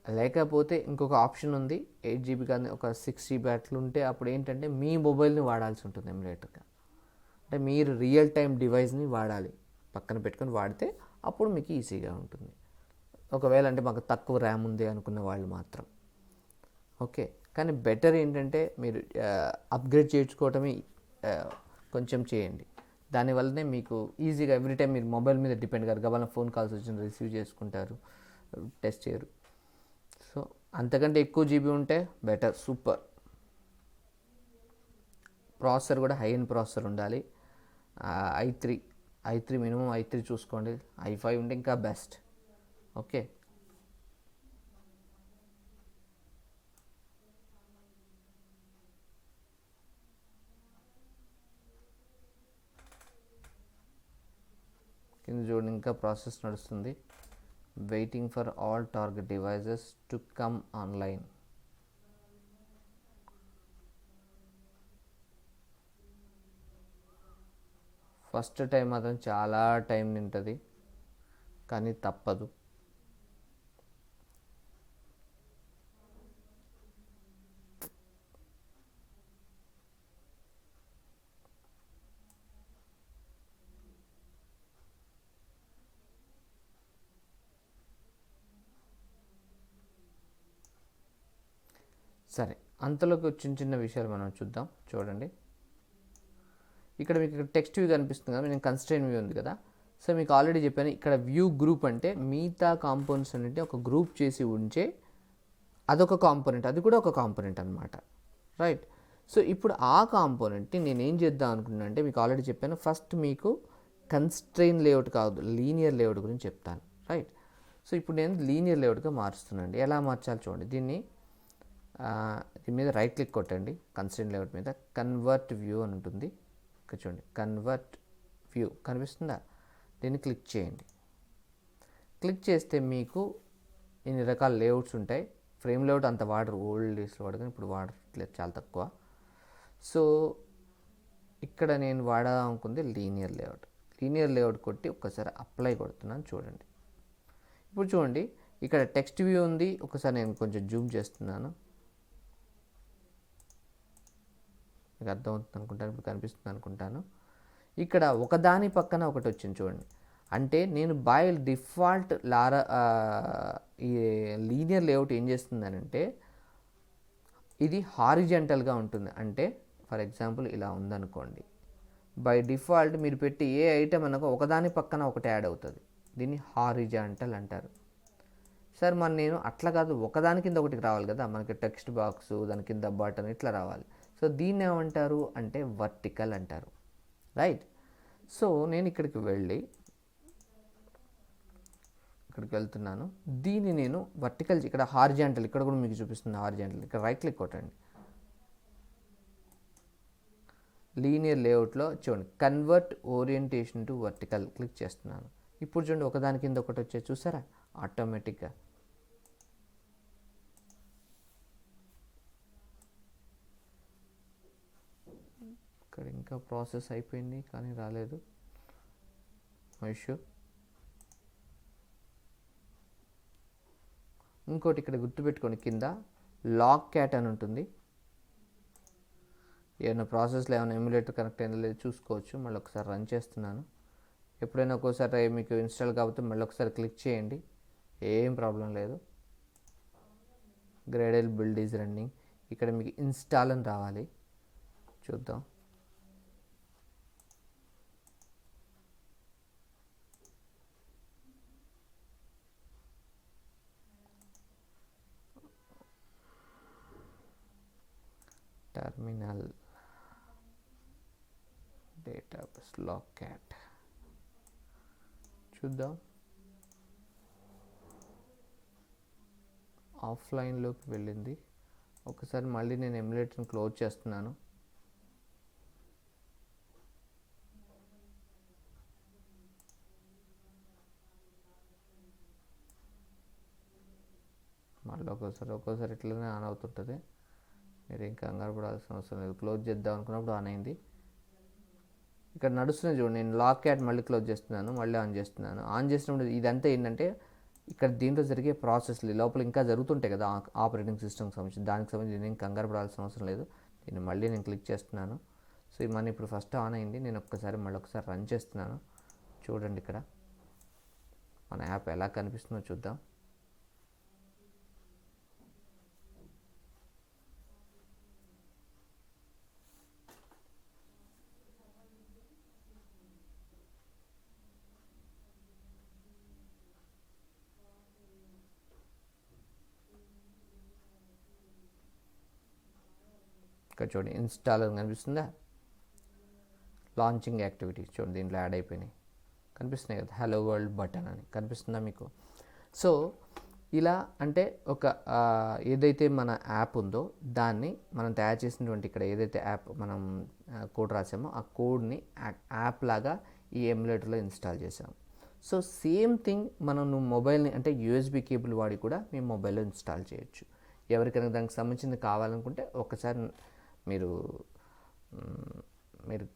లేకపోతే ఇంకొక ఆప్షన్ ఉంది, 8 GB కానీ ఒక 6 GB అట్లా ఉంటే అప్పుడు ఏంటంటే మీ మొబైల్ని వాడాల్సి ఉంటుంది ఎమ్యులేటర్గా. అంటే మీరు రియల్ టైం డివైస్ని వాడాలి, పక్కన పెట్టుకొని వాడితే అప్పుడు మీకు ఈజీగా ఉంటుంది. ఒకవేళ అంటే మాకు తక్కువ ర్యామ్ ఉంది అనుకున్న వాళ్ళు మాత్రం. ఓకే, కానీ బెటర్ ఏంటంటే మీరు అప్గ్రేడ్ చేయించుకోవటమే కొంచెం చేయండి. దానివల్లనే మీకు ఈజీగా ఎవ్రీ టైం మీరు మొబైల్ మీద డిపెండ్ కాదు, గబాల ఫోన్ కాల్స్ వచ్చిన రిసీవ్ చేసుకుంటారు, టెస్ట్ చేయరు. సో అంతకంటే ఎక్కువ జీబీ ఉంటే బెటర్, సూపర్. ప్రాసెసర్ కూడా హై ఎండ్ ప్రాసెసర్ ఉండాలి. i3 మినిమం i3 చూసుకోండి. i5 ఉంటే ఇంకా బెస్ట్. ఓకే, కింద చూడండి ఇంకా ప్రాసెస్ నడుస్తుంది. Waiting for all target devices to come online. First time మాత్రం చాలా టైం తింటుంది, కానీ తప్పదు. సరే, అంతలోకి చిన్న చిన్న విషయాలు మనం చూద్దాం. చూడండి, ఇక్కడ మీకు ఇక్కడ టెక్స్ట్ వ్యూ కనిపిస్తుంది కదా, నేను కన్స్ట్రెయిన్ వ్యూ ఉంది కదా. సో మీకు ఆల్రెడీ చెప్పాను, ఇక్కడ వ్యూ గ్రూప్ అంటే మిగతా కాంపోనెంట్స్ అన్నింటినీ ఒక గ్రూప్ చేసి ఉంచే అదొక కాంపోనెంట్, అది కూడా ఒక కాంపోనెంట్ అనమాట, రైట్. సో ఇప్పుడు ఆ కాంపోనెంట్ని నేను ఏం చేద్దాం అనుకున్నాను అంటే, మీకు ఆల్రెడీ చెప్పాను, ఫస్ట్ మీకు కన్స్ట్రెయిన్ లేఅవుట్ కాదు, లీనియర్ లేఅవుట్ గురించి చెప్తాను, రైట్. సో ఇప్పుడు నేను లీనియర్ లేఅవుట్గా మారుస్తున్నాను. ఎలా మార్చాలి చూడండి. దీని మీద రైట్ క్లిక్ కొట్టండి, కన్స్ట్రెయిన్ లేఅవుట్ మీద, కన్వర్ట్ వ్యూ అని ఉంటుంది. ఇక్కడ చూడండి, కన్వర్ట్ వ్యూ కనిపిస్తుందా, దీన్ని క్లిక్ చేయండి. క్లిక్ చేస్తే మీకు ఇన్ని రకాల లేఅవుట్స్ ఉంటాయి. ఫ్రేమ్ లేఅవుట్ అంత వాడరు, ఓల్డ్ డేస్లో వాడరు, ఇప్పుడు వాడట్లేదు, చాలా తక్కువ. సో ఇక్కడ నేను వాడాలనుకుంది లీనియర్ లేఅవుట్. లీనియర్ లేఅవుట్ కొట్టి ఒక్కసారి అప్లై కొడుతున్నాను, చూడండి. ఇప్పుడు చూడండి, ఇక్కడ టెక్స్ట్ వ్యూ ఉంది. ఒకసారి నేను కొంచెం జూమ్ చేస్తున్నాను, మీకు అర్థమవుతుంది అనుకుంటాను, ఇప్పుడు కనిపిస్తుంది అనుకుంటాను. ఇక్కడ ఒకదాని పక్కన ఒకటి వచ్చింది చూడండి. అంటే నేను బై డిఫాల్ట్ ఈ లీనియర్ లేఅవుట్ ఏం చేస్తుందనంటే, ఇది హారిజంటల్గా ఉంటుంది. అంటే ఫర్ ఎగ్జాంపుల్ ఇలా ఉందనుకోండి, బై డిఫాల్ట్ మీరు పెట్టి ఏ ఐటమ్ అనగా ఒకదాని పక్కన ఒకటి యాడ్ అవుతుంది. దీన్ని హారిజాంటల్ అంటారు. సార్ నేను అట్లా కాదు, ఒకదాని కింద ఒకటికి రావాలి కదా, మనకి టెక్స్ట్ బాక్స్, దాని కింద బటన్ ఇట్లా రావాలి. సో దీన్ని ఏమంటారు అంటే వర్టికల్ అంటారు, రైట్. సో నేను ఇక్కడికి వెళ్తున్నాను. దీన్ని నేను వర్టికల్, ఇక్కడ హారిజాంటల్, ఇక్కడ కూడా మీకు చూపిస్తుంది హారిజాంటల్. ఇక్కడ రైట్ క్లిక్ కొట్టండి, లీనియర్ లేఅవుట్లో చూడండి, convert orientation to vertical click చేస్తున్నాను. ఇప్పుడు చూడండి, ఒకదాని కింద ఒకటి వచ్చే చూసారా ఆటోమేటిక్గా. ఇక్కడ ఇంకా ప్రాసెస్ అయిపోయింది కానీ రాలేదు, ఇష్యూ. ఇంకోటి ఇక్కడ గుర్తుపెట్టుకోండి, కింద లాక్ క్యాట్ అని ఉంటుంది. ఏమైనా ప్రాసెస్లో ఏమైనా ఎమ్యులేటర్ కనెక్ట్ అయిందో లేదో చూసుకోవచ్చు. మళ్ళీ ఒకసారి రన్ చేస్తున్నాను. ఎప్పుడైనా ఒక్కోసారి మీకు ఇన్స్టాల్ కాకపోతే మళ్ళీ ఒకసారి క్లిక్ చేయండి, ఏం ప్రాబ్లం లేదు. గ్రేడల్ బిల్డ్ ఈజ్ రన్నింగ్. ఇక్కడ మీకు ఇన్స్టాల్ అని రావాలి, చూద్దాం. టర్మినల్ డేటాబేస్ లాక్ క్యాట్ చూద్దాం. ఆఫ్లైన్లోకి వెళ్ళింది. ఒకసారి మళ్ళీ నేను ఎమ్యులేటర్ని క్లోజ్ చేస్తున్నాను. మళ్ళీ ఒక్కోసారి ఇట్లనే ఆన్ అవుతుంటుంది. మీరు ఇంకా కంగారు పడాల్సిన అవసరం లేదు. క్లోజ్ చేద్దాం అనుకున్నప్పుడు ఆన్ అయింది. ఇక్కడ నడుస్తున్న చూడండి, నేను లాక్ క్యాట్ మళ్ళీ క్లోజ్ చేస్తున్నాను, మళ్ళీ ఆన్ చేస్తున్నాను. ఆన్ చేసినప్పుడు ఇదంతా ఏంటంటే ఇక్కడ దీంట్లో జరిగే ప్రాసెస్లు లోపల ఇంకా జరుగుతుంటాయి కదా ఆపరేటింగ్ సిస్టమ్కి సంబంధించి, దానికి సంబంధించి నేను కంగారు పడాల్సిన అవసరం లేదు. దీన్ని మళ్ళీ నేను క్లిక్ చేస్తున్నాను. సో మన ఇప్పుడు ఫస్ట్ ఆన్ అయింది. నేను మళ్ళీ ఒకసారి రన్ చేస్తున్నాను. చూడండి ఇక్కడ మన యాప్ ఎలా కనిపిస్తుందో చూద్దాం. ఇక్కడ చూడండి ఇన్స్టాల్ అని కనిపిస్తుందా, లాంచింగ్ యాక్టివిటీస్ చూడండి దీంట్లో యాడ్ అయిపోయినాయి, కనిపిస్తున్నాయి కదా, హలో వరల్డ్ బటన్ అని కనిపిస్తుందా మీకు. సో ఇలా అంటే ఒక ఏదైతే మన యాప్ ఉందో దాన్ని మనం తయారు చేసినటువంటి ఇక్కడ ఏదైతే యాప్ మనం కోడ్ రాసామో ఆ కోడ్ని యాప్ లాగా ఈ ఎమ్యులేటర్లో ఇన్స్టాల్ చేసాము. సో సేమ్ థింగ్ మనం మొబైల్ని అంటే యూఎస్బి కేబుల్ వాడి కూడా మీ మొబైల్లో ఇన్స్టాల్ చేయొచ్చు. ఎవరికైనా దానికి సంబంధించింది కావాలనుకుంటే ఒకసారి మీరు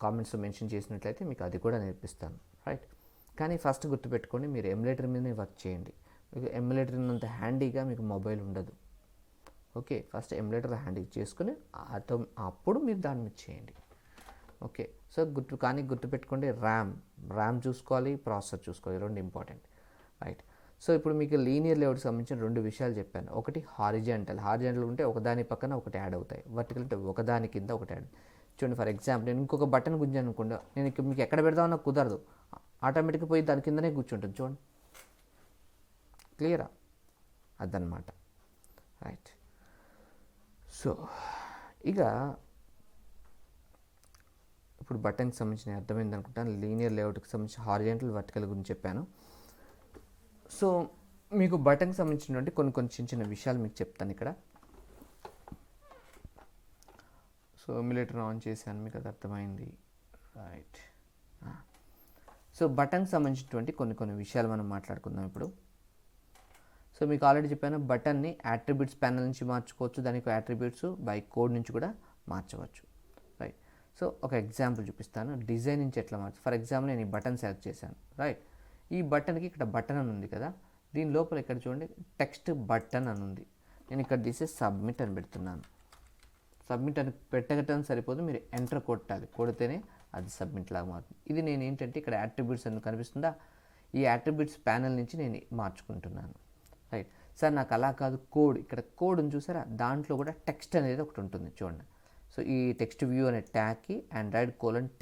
కామెంట్స్లో మెన్షన్ చేసినట్లయితే మీకు అది కూడా నేర్పిస్తాను, రైట్. కానీ ఫస్ట్ గుర్తుపెట్టుకోండి, మీరు ఎమ్యులేటర్ మీదనే వర్క్ చేయండి. మీకు ఎమ్యులేటర్ అంత హ్యాండీగా మీకు మొబైల్ ఉండదు. ఓకే, ఫస్ట్ ఎమ్యులేటర్ హ్యాండీ చేసుకుని అప్పుడు మీరు దాని మీద చేయండి. ఓకే, సో గుర్తుపెట్టుకోండి, ర్యామ్ చూసుకోవాలి, ప్రాసెసర్ చూసుకోవాలి, రెండు ఇంపార్టెంట్, రైట్. సో ఇప్పుడు మీకు లీనియర్ లేఅవుట్కి సంబంధించిన రెండు విషయాలు చెప్పాను. ఒకటి హారిజాంటల్ ఉంటే ఒకదాని పక్కన ఒకటి యాడ్ అవుతాయి, వర్టికల్ అంటే ఒకదాని కింద ఒకటి యాడ్. చూడండి, ఫర్ ఎగ్జాంపుల్ నేను ఇంకొక బటన్ గుంజాను అనుకోండి, నేను మీకు ఎక్కడ పెడదామన్నా కుదరదు, ఆటోమేటిక్గా పోయి దాని కిందనే కూర్చుంటుంది. చూడండి, క్లియరా? అదనమాట, రైట్. సో ఇక ఇప్పుడు బటన్కి సంబంధించిన అర్థమైంది అనుకుంటాను. లీనియర్ లేఅవుట్కి సంబంధించి హారిజాంటల్ వర్టికల్ గురించి చెప్పాను. సో మీకు బటన్కి సంబంధించినటువంటి కొన్ని చిన్న విషయాలు మీకు చెప్తాను ఇక్కడ. సో ఎమ్యులేటర్ ఆన్ చేశాను, మీకు అది అర్థమైంది, రైట్. సో బటన్కి సంబంధించినటువంటి కొన్ని విషయాలు మనం మాట్లాడుకుందాం ఇప్పుడు. సో మీకు ఆల్రెడీ చెప్పాను, బటన్ని యాట్రిబ్యూట్స్ ప్యానల్ నుంచి మార్చుకోవచ్చు, దానికి యాట్రిబ్యూట్స్ బై కోడ్ నుంచి కూడా మార్చవచ్చు, రైట్. సో ఒక ఎగ్జాంపుల్ చూపిస్తాను, డిజైన్ నుంచి ఎట్లా మార్చు. ఫర్ ఎగ్జాంపుల్ నేను ఈ బటన్ సెలెక్ట్ చేశాను, రైట్. ఈ బటన్కి ఇక్కడ బటన్ అని ఉంది కదా, దీని లోపల ఇక్కడ చూడండి టెక్స్ట్ బటన్ అని ఉంది. నేను ఇక్కడ తీసి సబ్మిట్ అని పెడుతున్నాను. సబ్మిట్ అని పెట్టగటం సరిపోదు, మీరు ఎంటర్ కొట్టాలి, కొడితేనే అది సబ్మిట్ లాగా మారుతుంది. ఇది నేను ఏంటంటే ఇక్కడ యాట్రిబ్యూట్స్ అని కనిపిస్తుందా, ఈ యాట్రిబ్యూట్స్ ప్యానల్ నుంచి నేను మార్చుకుంటున్నాను, రైట్. సార్ నాకు అలా కాదు, ఇక్కడ కోడ్ని చూసారా, దాంట్లో కూడా టెక్స్ట్ అనేది ఒకటి ఉంటుంది చూడండి. సో ఈ టెక్స్ట్ వ్యూ అనే ట్యాగ్కి Android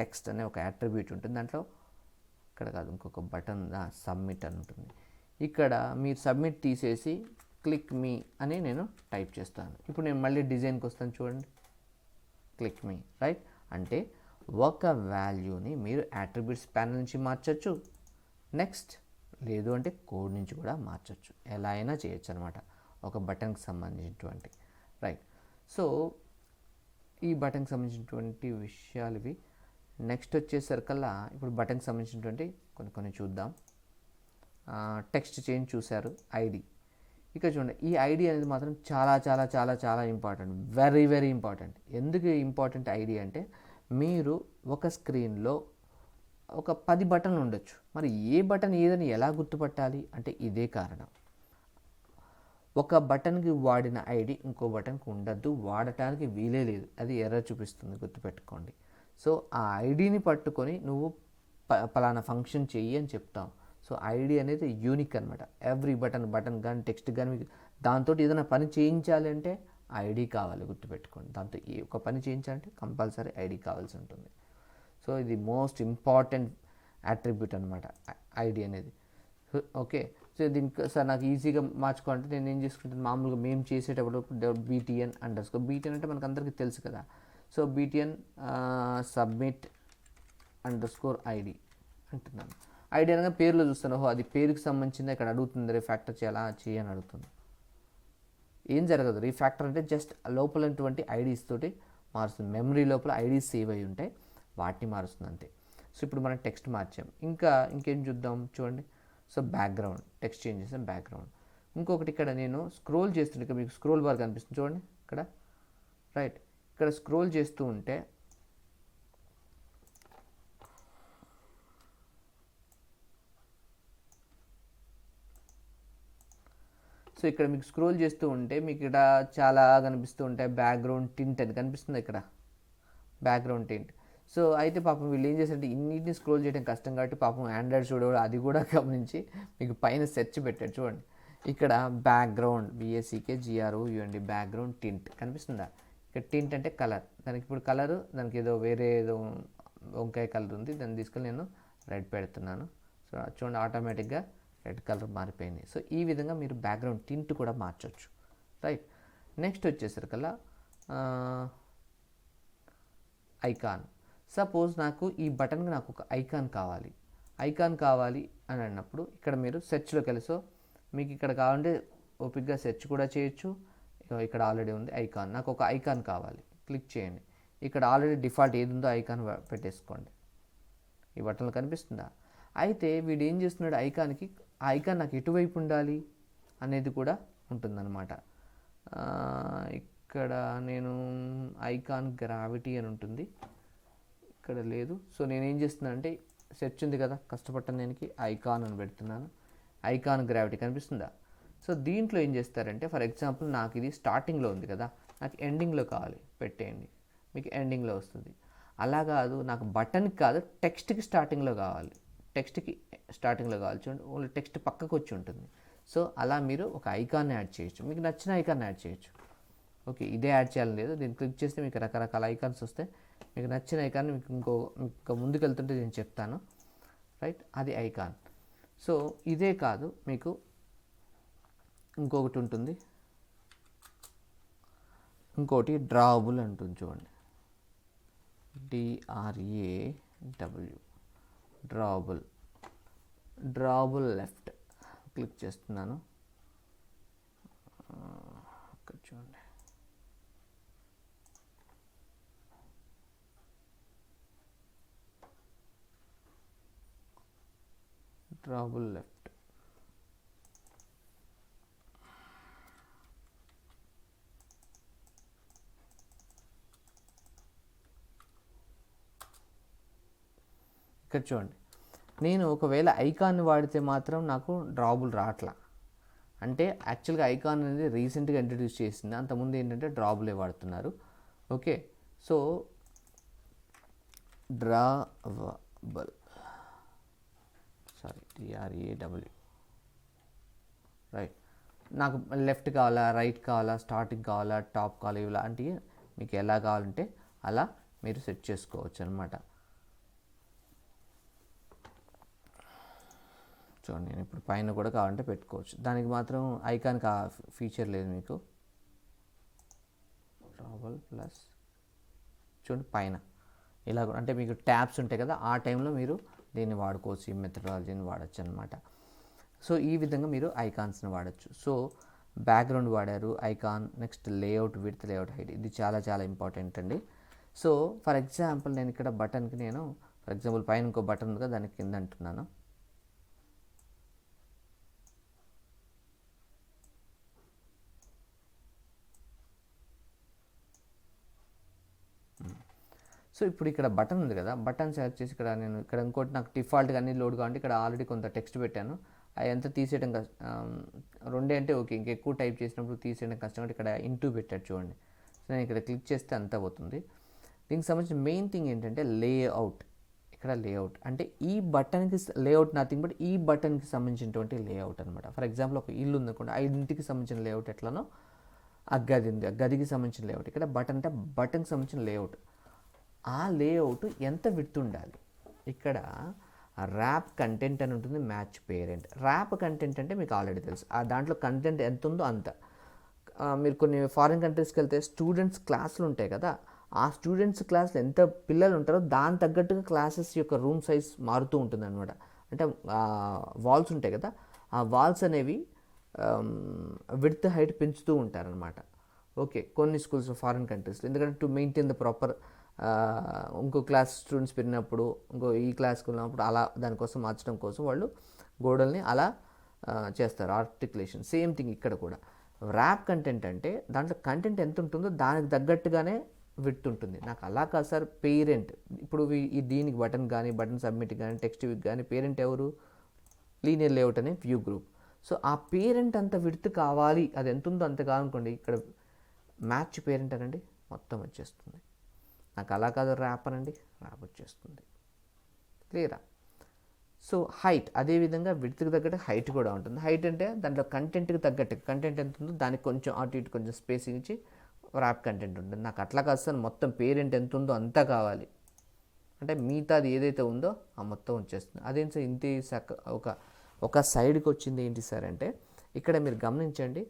టెక్స్ట్ అనే ఒక యాట్రిబ్యూట్ ఉంటుంది. దాంట్లో ఇక్కడ కాదు, ఇంకొక బటన్ సబ్మిట్ అని ఉంటుంది. ఇక్కడ మీరు సబ్మిట్ తీసేసి క్లిక్ మీ అని నేను టైప్ చేస్తాను. ఇప్పుడు నేను మళ్ళీ డిజైన్కి వస్తాను, చూడండి, క్లిక్ మీ, రైట్. అంటే ఒక వాల్యూని మీరు యాట్రిబ్యూట్స్ ప్యానల్ నుంచి మార్చచ్చు, నెక్స్ట్ లేదు అంటే కోడ్ నుంచి కూడా మార్చచ్చు, ఎలా అయినా చేయొచ్చు అనమాట ఒక బటన్కి సంబంధించినటువంటి, రైట్. సో ఈ బటన్కి సంబంధించినటువంటి విషయాలు ఇవి. నెక్స్ట్ వచ్చేసరికల్లా ఇప్పుడు బటన్కి సంబంధించినటువంటి కొన్ని చూద్దాం. టెక్స్ట్ చేంజ్ చూశారు, ఐడి. ఇక చూడండి, ఈ ఐడి అనేది మాత్రం చాలా చాలా చాలా చాలా ఇంపార్టెంట్, వెరీ వెరీ ఇంపార్టెంట్. ఎందుకు ఇంపార్టెంట్ ఐడి అంటే, మీరు ఒక స్క్రీన్లో ఒక 10 బటన్లు ఉండొచ్చు, మరి ఏ బటన్ ఏదని ఎలా గుర్తుపట్టాలి అంటే ఇదే కారణం. ఒక బటన్కి వాడిన ఐడి ఇంకో బటన్కి ఉండద్దు, వాడటానికి వీలే లేదు, అది ఎర్రర్ చూపిస్తుంది, గుర్తుపెట్టుకోండి. సో ఆ ఐడిని పట్టుకొని నువ్వు పలానా ఫంక్షన్ చెయ్యి అని చెప్తావు. సో ఐడి అనేది యూనిక్ అనమాట. ఎవ్రీ బటన్ కానీ టెక్స్ట్ కానీ మీకు దాంతో ఏదైనా పని చేయించాలి అంటే ఐడి కావాలి, గుర్తుపెట్టుకోండి. దాంతో ఒక పని చేయించాలంటే కంపల్సరీ ఐడి కావాల్సి ఉంటుంది. సో ఇది మోస్ట్ ఇంపార్టెంట్ యాట్రిబ్యూట్ అనమాట ఐడి అనేది. ఓకే, సో దీనికి సార్ నాకు ఈజీగా మార్చుకోవాలంటే నేను ఏం చేసుకుంటాను, మామూలుగా మేము చేసేటప్పుడు BTN _ BTN అంటే మనకు అందరికీ తెలుసు కదా. సో BTN submit _ID అంటున్నాను. ఐడి అనగా పేరులో చూస్తాను, అది పేరుకి సంబంధించింది, ఇక్కడ అడుగుతుంది రీఫ్యాక్టర్ చేయాలా చేయని అడుగుతుంది. ఏం జరగదు, రీఫ్యాక్టర్ అంటే జస్ట్ లోపలటువంటి ఐడీస్ తోటి మారుస్తుంది. మెమరీ లోపల ఐడీస్ సేవ్ అయి ఉంటాయి, వాటిని మారుస్తుంది అంతే. సో ఇప్పుడు మనం టెక్స్ట్ మార్చాం, ఇంకేం చూద్దాం చూడండి. సో బ్యాక్గ్రౌండ్ టెక్స్ట్ చేంజ్ చేసాం, బ్యాక్గ్రౌండ్. ఇంకొకటి ఇక్కడ నేను స్క్రోల్ చేస్తుంటే ఇక్కడ మీకు స్క్రోల్ బార్ కనిపిస్తుంది చూడండి ఇక్కడ, రైట్. ఇక్కడ స్క్రోల్ చేస్తూ ఉంటే సో ఇక్కడ మీకు స్క్రోల్ చేస్తూ ఉంటే మీకు ఇక్కడ చాలా కనిపిస్తూ ఉంటాయి. బ్యాక్గ్రౌండ్ టింట్ అని కనిపిస్తుంది ఇక్కడ, బ్యాక్గ్రౌండ్ టింట్. సో అయితే పాపం వీళ్ళు ఏం చేశారంటే ఇన్నిటిని స్క్రోల్ చేయడం కష్టం కాబట్టి పాపం ఆండ్రాయిడ్ చూడడం అది కూడా గమనించి మీకు పైన సెర్చ్ పెట్టాడు చూడండి. ఇక్కడ బ్యాక్గ్రౌండ్ BACKGROUND బ్యాక్గ్రౌండ్ టింట్ కనిపిస్తుందా? ఇక్కడ టింట్ అంటే కలర్, దానికి ఇప్పుడు కలరు దానికి ఏదో వేరే ఏదో వంకాయ కలర్ ఉంది, దాన్ని తీసుకొని నేను రెడ్ పెడుతున్నాను. సో చూడండి ఆటోమేటిక్గా రెడ్ కలర్ మారిపోయింది. సో ఈ విధంగా మీరు బ్యాక్గ్రౌండ్ టింట్ కూడా మార్చవచ్చు, రైట్. నెక్స్ట్ వచ్చేసరికల్లా ఐకాన్. సపోజ్ నాకు ఈ బటన్కి నాకు ఒక ఐకాన్ కావాలి అని అన్నప్పుడు ఇక్కడ మీరు సెర్చ్లోకి వెళ్ళి, సో మీకు ఇక్కడ కావాలంటే ఓపిక్గా సెర్చ్ కూడా చేయొచ్చు. ఇక్కడ ఆల్రెడీ ఉంది ఐకాన్, నాకు ఒక ఐకాన్ కావాలి, క్లిక్ చేయండి. ఇక్కడ ఆల్రెడీ డిఫాల్ట్ ఏది ఉందో ఐకాన్ పెట్టేసుకోండి. ఈ బటన్లో కనిపిస్తుందా? అయితే వీడు ఏం చేస్తున్నాడు, ఐకాన్కి ఆ ఐకాన్ నాకు ఎటువైపు ఉండాలి అనేది కూడా ఉంటుందన్నమాట. ఇక్కడ నేను ఐకాన్ గ్రావిటీ అని ఉంటుంది, ఇక్కడ లేదు. సో నేనేం చేస్తున్నాను అంటే సెర్చ్ ఉంది కదా, కష్టపడ్డాను దీనికి, ఐకాన్ అని పెడుతున్నాను. ఐకాన్ గ్రావిటీ కనిపిస్తుందా? సో దీంట్లో ఏం చేస్తారంటే ఫర్ ఎగ్జాంపుల్ నాకు ఇది స్టార్టింగ్లో ఉంది కదా, నాకు ఎండింగ్లో కావాలి, పెట్టేయండి, మీకు ఎండింగ్లో వస్తుంది. అలా కాదు, నాకు బటన్కి కాదు టెక్స్ట్కి స్టార్టింగ్లో కావాలి, చూడండి ఓన్లీ టెక్స్ట్ పక్కకు వచ్చి ఉంటుంది. సో అలా మీరు ఒక ఐకాన్ని యాడ్ చేయొచ్చు, మీకు నచ్చిన ఐకాన్ యాడ్ చేయొచ్చు. ఓకే, ఇదే యాడ్ చేయాలని లేదు, దీన్ని క్లిక్ చేస్తే మీకు రకరకాల ఐకాన్స్ వస్తాయి. మీకు నచ్చిన ఐకాన్ మీకు ఇంకా ముందుకు వెళ్తుంటే నేను చెప్తాను, రైట్. అది ఐకాన్. సో ఇదే కాదు, మీకు ఇంకొకటి ఉంటుంది, ఇంకోటి డ్రావబుల్ అంటుంది చూడండి, DRAW డ్రావబుల్ లెఫ్ట్ క్లిక్ చేస్తున్నాను. ఇక్కడ చూడండి, డ్రావబుల్ లెఫ్ట్. ఇక్కడ చూడండి, నేను ఒకవేళ ఐకాన్ వాడితే మాత్రం నాకు డ్రాబుల్ రావట్లా. అంటే యాక్చువల్గా ఐకాన్ అనేది రీసెంట్గా ఇంట్రడ్యూస్ చేసింది, అంతకుముందు ఏంటంటే డ్రాబులే వాడుతున్నారు. Okay, so drawable, DRAW, right. నాకు లెఫ్ట్ కావాలా, రైట్ కావాలా, స్టార్టింగ్ కావాలా, టాప్ కావాలా, ఇలాంటివి మీకు ఎలా కావాలంటే అలా మీరు సెట్ చేసుకోవచ్చు అనమాట. చూడండి, నేను ఇప్పుడు పైన కూడా కావాలంటే పెట్టుకోవచ్చు, దానికి మాత్రం ఐకాన్ ఫీచర్ లేదు మీకు. డ్రాబుల్ ప్లస్ చూడండి పైన ఇలా అంటే మీకు ట్యాబ్స్ ఉంటాయి కదా, ఆ టైంలో మీరు దీన్ని వాడుకోవచ్చు, ఈ మెథడాలజీని వాడచ్చు అనమాట. సో ఈ విధంగా మీరు ఐకాన్స్ని వాడచ్చు. సో బ్యాక్గ్రౌండ్ వాడారు, icon, next layout width, layout height, ఇది చాలా చాలా ఇంపార్టెంట్ అండి. సో ఫర్ ఎగ్జాంపుల్ నేను ఇక్కడ బటన్కి ఫర్ ఎగ్జాంపుల్ పైన ఇంకో బటన్ ఉంది కదా, దానికి కింద అంటున్నాను. సో ఇప్పుడు ఇక్కడ బటన్ ఉంది కదా, బటన్ సెలెక్ట్ చేసి ఇక్కడ నేను ఇక్కడ ఇంకోటి నాకు డిఫాల్ట్గా అన్ని లోడ్ కావాలంటే ఇక్కడ ఆల్రెడీ కొంత టెక్స్ట్ పెట్టాను, అది ఎంత తీసేయడం రెండే అంటే ఓకే, ఇంకెక్కువ టైప్ చేసినప్పుడు తీసేయడం కష్టం అంటే ఇక్కడ ఇంటూ పెట్టాడు చూడండి. సో నేను ఇక్కడ క్లిక్ చేస్తే అంతా పోతుంది. దీనికి సంబంధించిన మెయిన్ థింగ్ ఏంటంటే లేఅవుట్. ఇక్కడ లేఅవుట్ అంటే ఈ బటన్కి లేఅవుట్ నథింగ్ బట్ ఈ బటన్కి సంబంధించినటువంటి లేఅవుట్ అనమాట. ఫర్ ఎగ్జాంపుల్ ఒక ఇల్లు ఉందనుకోండి, ఆ ఇంటికి సంబంధించిన లేఅవుట్ ఎట్లానో ఆ గది ఉంది, ఆ గదికి సంబంధించిన లేఅవుట్. ఇక్కడ బటన్ అంటే బటన్కి సంబంధించిన లేఅవుట్. ఆ లేఅవుట్ ఎంత విడ్త్ ఉండాలి, ఇక్కడ ర్యాప్ కంటెంట్ అని ఉంటుంది, మ్యాచ్ పేరెంట్. ర్యాప్ కంటెంట్ అంటే మీకు ఆల్రెడీ తెలుసు, ఆ దాంట్లో కంటెంట్ ఎంత ఉందో అంత. మీరు కొన్ని ఫారిన్ కంట్రీస్కి వెళ్తే స్టూడెంట్స్ క్లాసులు ఉంటాయి కదా, ఆ స్టూడెంట్స్ క్లాస్లో ఎంత పిల్లలు ఉంటారో దాని తగ్గట్టుగా క్లాసెస్ యొక్క రూమ్ సైజ్ మారుతూ ఉంటుంది అనమాట. అంటే వాల్స్ ఉంటాయి కదా, ఆ వాల్స్ అనేవి విడ్త్ హైట్ పెంచుతూ ఉంటారనమాట. ఓకే, కొన్ని స్కూల్స్ ఫారిన్ కంట్రీస్లో, ఎందుకంటే టు మెయింటైన్ ద ప్రాపర్ ఇంకో క్లాస్ స్టూడెంట్స్ పెరిగినప్పుడు ఇంకో ఈ క్లాస్కి ఉన్నప్పుడు అలా దానికోసం మార్చడం కోసం వాళ్ళు గోడల్ని అలా చేస్తారు, ఆర్టికులేషన్. సేమ్ థింగ్ ఇక్కడ కూడా ర్యాప్ కంటెంట్ అంటే దాంట్లో కంటెంట్ ఎంత ఉంటుందో దానికి తగ్గట్టుగానే విడ్త్ ఉంటుంది. నాకు అలా కాదు సార్, పేరెంట్ ఇప్పుడు దీనికి బటన్ కానీ బటన్ సబ్మిట్ కానీ టెక్స్ట్ విక్ కానీ పేరెంట్ ఎవరు, లీనియర్ లేఅవుట్ అనే వ్యూ గ్రూప్. సో ఆ పేరెంట్ అంత విడ్త్ కావాలి, అది ఎంత ఉందో అంత కావాలనుకోండి, ఇక్కడ మ్యాచ్ పేరెంట్ అనండి, మొత్తం వచ్చేస్తుంది. నాకు అలా కాదు ర్యాప్ అనండి, ర్యాప్ వచ్చేస్తుంది. క్లియరా? సో హైట్ అదేవిధంగా విడ్త్కి తగ్గట్టు హైట్ కూడా ఉంటుంది. హైట్ అంటే దాంట్లో కంటెంట్కి తగ్గట్టు, కంటెంట్ ఎంత ఉందో దానికి కొంచెం అటు ఇటు కొంచెం స్పేసింగ్ ఇచ్చి ర్యాప్ కంటెంట్ ఉంటుంది. నాకు అట్లా కాదు సార్, మొత్తం పేరెంట్ ఎంత ఉందో అంతా కావాలి అంటే మిగతాది ఏదైతే ఉందో ఆ మొత్తం వచ్చేస్తుంది. అదేంటి సార్ ఇంతే ఒక సైడ్కి వచ్చింది ఏంటి సార్ అంటే, ఇక్కడ మీరు గమనించండి,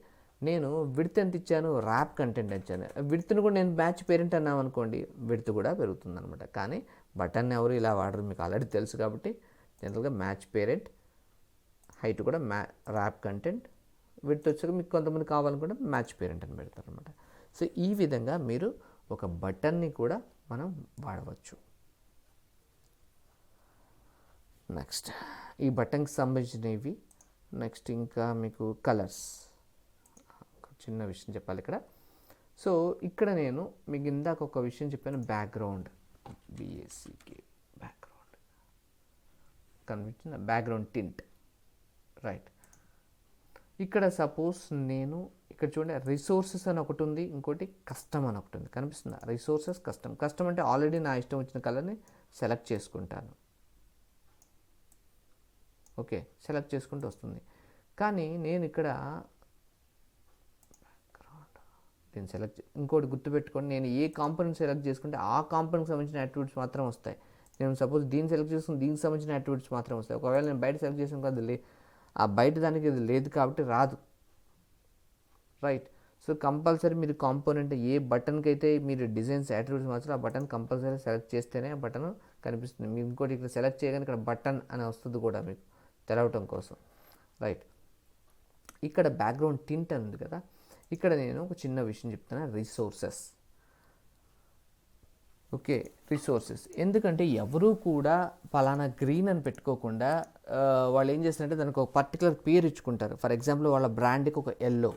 నేను విడ్త్ ఎంత ఇచ్చాను, ర్యాప్ కంటెంట్ ఇచ్చాను. విడ్త్ను కూడా నేను మ్యాచ్ పేరెంట్ అన్నాం అనుకోండి, విడ్త్ కూడా పెరుగుతుంది అనమాట. కానీ బటన్ ఎవరు ఇలా వాడరు, మీకు ఆల్రెడీ తెలుసు కాబట్టి జనరల్గా మ్యాచ్ పేరెంట్, హైట్ కూడా ర్యాప్ కంటెంట్, విడ్త్ వచ్చాక మీకు కొంతమంది కావాలనుకుంటే మ్యాచ్ పేరెంట్ అని పెడతారు అనమాట. సో ఈ విధంగా మీరు ఒక బటన్ని కూడా మనం వాడవచ్చు. నెక్స్ట్ ఈ బటన్కి సంబంధించినవి. నెక్స్ట్ ఇంకా మీకు కలర్స్, చిన్న విషయం చెప్పాలి ఇక్కడ. సో ఇక్కడ నేను మీకు ఇందాక ఒక విషయం చెప్పాను, బ్యాక్గ్రౌండ్, బిఏసికే బ్యాక్గ్రౌండ్ కనిపించింది, బ్యాక్గ్రౌండ్ టింట్, రైట్. ఇక్కడ సపోజ్ నేను ఇక్కడ చూడండి రిసోర్సెస్ అని ఒకటి ఉంది, ఇంకోటి కస్టమ్ అని ఒకటి ఉంది, కనిపిస్తుందా? రిసోర్సెస్, కస్టమ్ అంటే ఆల్రెడీ నా ఇష్టం వచ్చిన కలర్ని సెలెక్ట్ చేసుకుంటాను. ఓకే, సెలెక్ట్ చేసుకుంటూ వస్తుంది. కానీ నేను ఇక్కడ దీన్ని సెలెక్ట్, ఇంకోటి గుర్తుపెట్టుకోండి, నేను ఏ కాంపోనెంట్ సెలెక్ట్ చేసుకుంటే ఆ కాంపోనెంట్కి సంబంధించిన యాట్రిబ్యూట్స్ మాత్రం వస్తాయి. నేను సపోజ్ దీన్ని సెలెక్ట్ చేసుకుని దీనికి సంబంధించిన యాట్రిబ్యూట్స్ మాత్రం వస్తాయి. ఒకవేళ నేను బయట సెలెక్ట్ చేసాను కదా, ఆ బయట దానికి అది లేదు కాబట్టి రాదు, రైట్. సో కంపల్సరీ మీరు కాంపోనెంట్ ఏ బటన్కి అయితే మీరు డిజైన్స్ యాట్రిబ్యూట్స్ మాత్రం ఆ బటన్ కంపల్సరీ సెలెక్ట్ చేస్తేనే ఆ బటన్ కనిపిస్తుంది. మీరు ఇంకోటి ఇక్కడ సెలెక్ట్ చేయగానే ఇక్కడ బటన్ అని వస్తుంది కూడా మీకు తెలవటం కోసం, రైట్. ఇక్కడ బ్యాక్గ్రౌండ్ టింట్ అని ఉంది కదా, ఇక్కడ నేను ఒక చిన్న విషయం చెప్తాను, రిసోర్సెస్. ఓకే, రిసోర్సెస్ ఎందుకంటే ఎవరు కూడా పలానా గ్రీన్ అని పెట్టుకోకుండా వాళ్ళు ఏం చేస్తారంటే దానికి ఒక పర్టికులర్ పేరు ఇచ్చుకుంటారు. ఫర్ ఎగ్జాంపుల్ వాళ్ళ బ్రాండ్కి ఒక ఎల్లో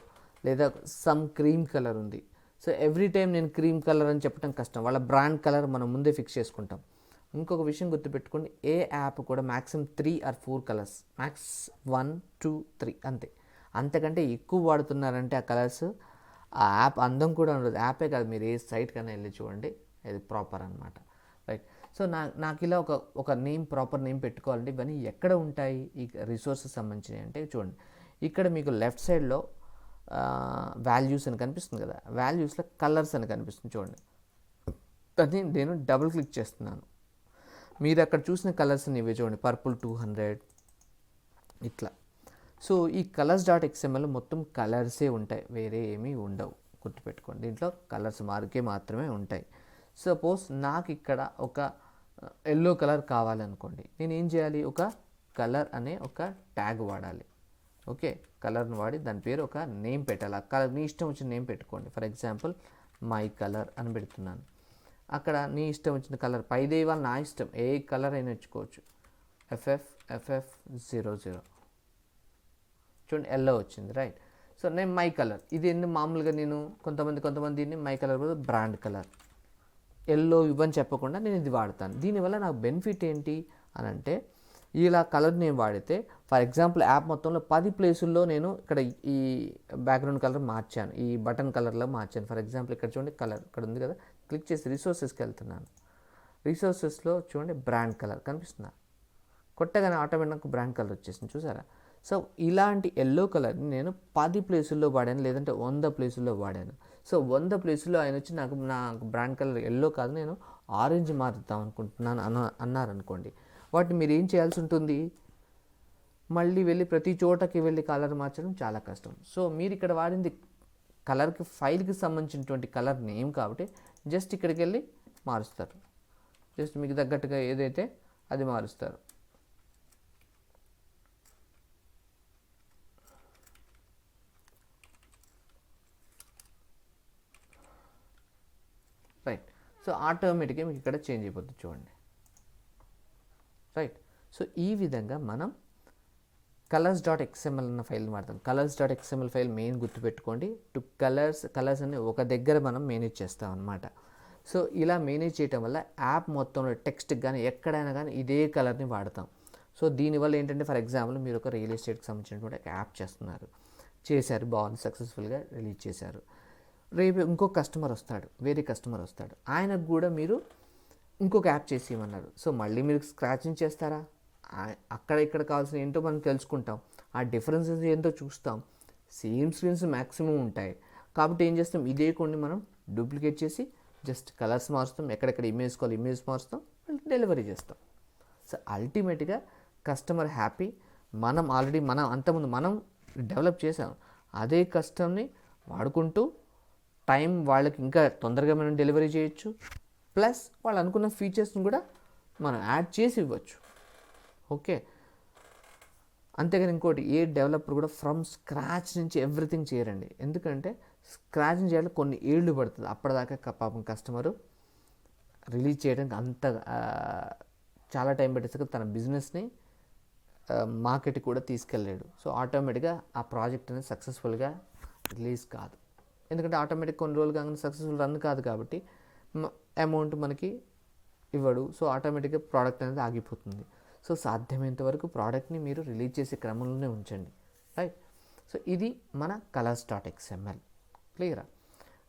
లేదా సమ్ క్రీమ్ కలర్ ఉంది. సో ఎవ్రీ టైం నేను క్రీమ్ కలర్ అని చెప్పడం కష్టం, వాళ్ళ బ్రాండ్ కలర్ మనం ముందే ఫిక్స్ చేసుకుంటాం. ఇంకొక విషయం గుర్తుపెట్టుకోండి, ఏ యాప్ కూడా మ్యాక్సిమం 3 or 4 కలర్స్, మ్యాక్స్ 1, 2, 3 అంతే. అంతకంటే ఎక్కువ వాడుతున్నారంటే ఆ కలర్స్, ఆ యాప్ అందం కూడా ఉండదు. యాపే కాదు, మీరు ఏ సైట్ కన్నా వెళ్ళి చూడండి, ఇది ప్రాపర్ అనమాట, రైట్. సో నాకు ఇలా ఒక నేమ్, ప్రాపర్ నేమ్ పెట్టుకోవాలంటే ఇవన్నీ ఎక్కడ ఉంటాయి ఈ రిసోర్సెస్ సంబంధించినవి అంటే చూడండి, ఇక్కడ మీకు లెఫ్ట్ సైడ్లో వాల్యూస్ అని కనిపిస్తుంది కదా, వాల్యూస్లో కలర్స్ అని కనిపిస్తుంది చూడండి. అది నేను డబుల్ క్లిక్ చేస్తున్నాను, మీరు అక్కడ చూసిన కలర్స్ ఇవే చూడండి, పర్పుల్ 200 ఇట్లా. సో ఈ colors.xml మొత్తం కలర్సే ఉంటాయి, వేరే ఏమీ ఉండవు, గుర్తుపెట్టుకోండి. దీంట్లో కలర్స్ మాత్రమే ఉంటాయి. సపోజ్ నాకు ఇక్కడ ఒక ఎల్లో కలర్ కావాలనుకోండి, నేను ఏం చేయాలి, ఒక కలర్ అనే ఒక ట్యాగ్ వాడాలి. ఓకే, కలర్ని వాడి దాని పేరు ఒక నేమ్ పెట్టాలి. ఆ కలర్ మీ ఇష్టం వచ్చిన నేమ్ పెట్టుకోండి. ఫర్ ఎగ్జాంపుల్ మై కలర్ అని పెడుతున్నాను. అక్కడ నీ ఇష్టం వచ్చిన కలర్, పైదే వాళ్ళు నా ఇష్టం, ఏ కలర్ అయినా ఇచ్చుకోవచ్చు. FF00 చూడండి, ఎల్లో వచ్చింది, రైట్. సో నేను మై కలర్, ఇది ఎన్ని మామూలుగా నేను కొంతమంది దీన్ని మై కలర్ బదులు బ్రాండ్ కలర్, ఎల్లో ఇవ్వని చెప్పకుండా నేను ఇది వాడతాను. దీనివల్ల నాకు బెనిఫిట్ ఏంటి అని అంటే, ఇలా కలర్ నేను వాడితే ఫర్ ఎగ్జాంపుల్ యాప్ మొత్తంలో 10 ప్లేసుల్లో నేను ఇక్కడ ఈ బ్యాక్గ్రౌండ్ కలర్ మార్చాను, ఈ బటన్ కలర్లో మార్చాను. ఫర్ ఎగ్జాంపుల్ ఇక్కడ చూడండి కలర్ ఇక్కడ ఉంది కదా, క్లిక్ చేసి రిసోర్సెస్కి వెళ్తున్నాను. రిసోర్సెస్లో చూడండి బ్రాండ్ కలర్ కనిపిస్తుందా, కొట్టగానే ఆటోమేటిక్గా బ్రాండ్ కలర్ వచ్చేసింది, చూసారా. సో ఇలాంటి ఎల్లో కలర్ని నేను 10 ప్లేసుల్లో వాడాను, లేదంటే 100 ప్లేసుల్లో వాడాను. సో 100 ప్లేసుల్లో ఆయన వచ్చి నాకు బ్రాండ్ కలర్ ఎల్లో కాదు, నేను ఆరెంజ్ మారుద్దాం అనుకుంటున్నాను అన్నారనుకోండి, వాటిని మీరు ఏం చేయాల్సి ఉంటుంది, మళ్ళీ వెళ్ళి ప్రతి చోటకి వెళ్ళి కలర్ మార్చడం చాలా కష్టం. సో మీరు ఇక్కడ వాడింది కలర్కి, ఫైల్కి సంబంధించినటువంటి కలర్ నేమ్ కాబట్టి జస్ట్ ఇక్కడికి వెళ్ళి మారుస్తారు, జస్ట్ మీకు తగ్గట్టుగా ఏదైతే అది మారుస్తారు. రైట్. సో ఆటోమేటిక్గా మీకు ఇక్కడ చేంజ్ అయిపోతుంది చూడండి, రైట్. సో ఈ విధంగా మనం colors.xml అన్న ఫైల్ని వాడతాం. colors.xml ఫైల్ మెయిన్ గుర్తుపెట్టుకోండి, టు కలర్స్ అని ఒక దగ్గర మనం మేనేజ్ చేస్తాం అనమాట. సో ఇలా మేనేజ్ చేయటం వల్ల యాప్ మొత్తంలో టెక్స్ట్కి కానీ ఎక్కడైనా కానీ ఇదే కలర్ని వాడతాం. సో దీనివల్ల ఏంటంటే ఫర్ ఎగ్జాంపుల్ మీరు ఒక రియల్ ఎస్టేట్కి సంబంధించినటువంటి ఒక యాప్ చేశారు, బాగుంది, సక్సెస్ఫుల్గా రిలీజ్ చేశారు. రేపు ఇంకొక కస్టమర్ వస్తాడు, వేరే కస్టమర్ వస్తాడు, ఆయనకు కూడా మీరు ఇంకొక యాప్ చేసి ఇవ్వమన్నారు. సో మళ్ళీ మీరు స్క్రాచింగ్ చేస్తారా? అక్కడ ఇక్కడ కావాల్సిన ఏంటో మనం తెలుసుకుంటాం, ఆ డిఫరెన్సెస్ ఏంటో చూస్తాం. సేమ్ స్క్రీన్స్ మ్యాక్సిమం ఉంటాయి కాబట్టి ఏం చేస్తాం, ఇదే కొన్ని మనం డూప్లికేట్ చేసి జస్ట్ కలర్స్ మారుస్తాం, ఎక్కడెక్కడ ఇమేజ్ కావాలి ఇమేజ్ మారుస్తాం, డెలివరీ చేస్తాం. సో అల్టిమేట్గా కస్టమర్ హ్యాపీ. మనం అంతకుముందు మనం డెవలప్ చేసాం, అదే కస్టమర్ని వాడుకుంటూ టైం వాళ్ళకి ఇంకా తొందరగా మనం డెలివరీ చేయొచ్చు, ప్లస్ వాళ్ళు అనుకున్న ఫీచర్స్ని కూడా మనం యాడ్ చేసి ఇవ్వచ్చు. ఓకే, అంతేగాని ఇంకోటి, ఏ డెవలపర్ కూడా ఫ్రమ్ స్క్రాచ్ నుంచి ఎవ్రీథింగ్ చేయరండి. ఎందుకంటే స్క్రాచ్ చేయాలి కొన్ని ఏళ్ళు పడుతుంది, అప్పటిదాకా పాపం కస్టమరు రిలీజ్ చేయడానికి అంత చాలా టైం పెట్టేసరికి తన బిజినెస్ని మార్కెట్కి కూడా తీసుకెళ్ళలేడు. సో ఆటోమేటిక్గా ఆ ప్రాజెక్ట్ అనేది సక్సెస్ఫుల్గా రిలీజ్ కాదు. ఎందుకంటే ఆటోమేటిక్ కొన్ని రోజులు కాగానే సక్సెస్ఫుల్ రన్ కాదు కాబట్టి అమౌంట్ మనకి ఇవ్వడు. సో ఆటోమేటిక్గా ప్రోడక్ట్ అనేది ఆగిపోతుంది. సో సాధ్యమైనంత వరకు ప్రోడక్ట్ని మీరు రిలీజ్ చేసే క్రమంలోనే ఉంచండి, రైట్. సో ఇది మన colors.xml. క్లియరా?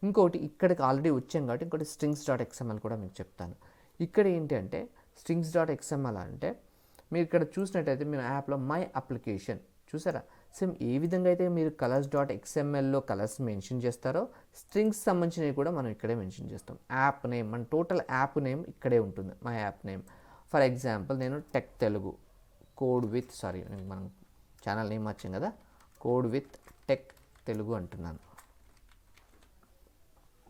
ఇంకోటి ఇక్కడికి ఆల్రెడీ వచ్చాం కాబట్టి ఇంకోటి strings.xml కూడా మీకు చెప్తాను. ఇక్కడ ఏంటి అంటే strings.xml అంటే మీరు ఇక్కడ చూసినట్టయితే మీ యాప్లో మై అప్లికేషన్ చూసారా, సేమ్ ఏ విధంగా అయితే మీరు colors.xmlలో కలర్స్ మెన్షన్ చేస్తారో స్ట్రింగ్స్ సంబంధించినవి కూడా మనం ఇక్కడే మెన్షన్ చేస్తాం. యాప్ నేమ్, మన టోటల్ యాప్ నేమ్ ఇక్కడే ఉంటుంది, my app name. For example నేను టెక్ తెలుగు మనం ఛానల్ నేమ్ వచ్చాం కదా, కోడ్ విత్ టెక్ తెలుగు అంటున్నాను.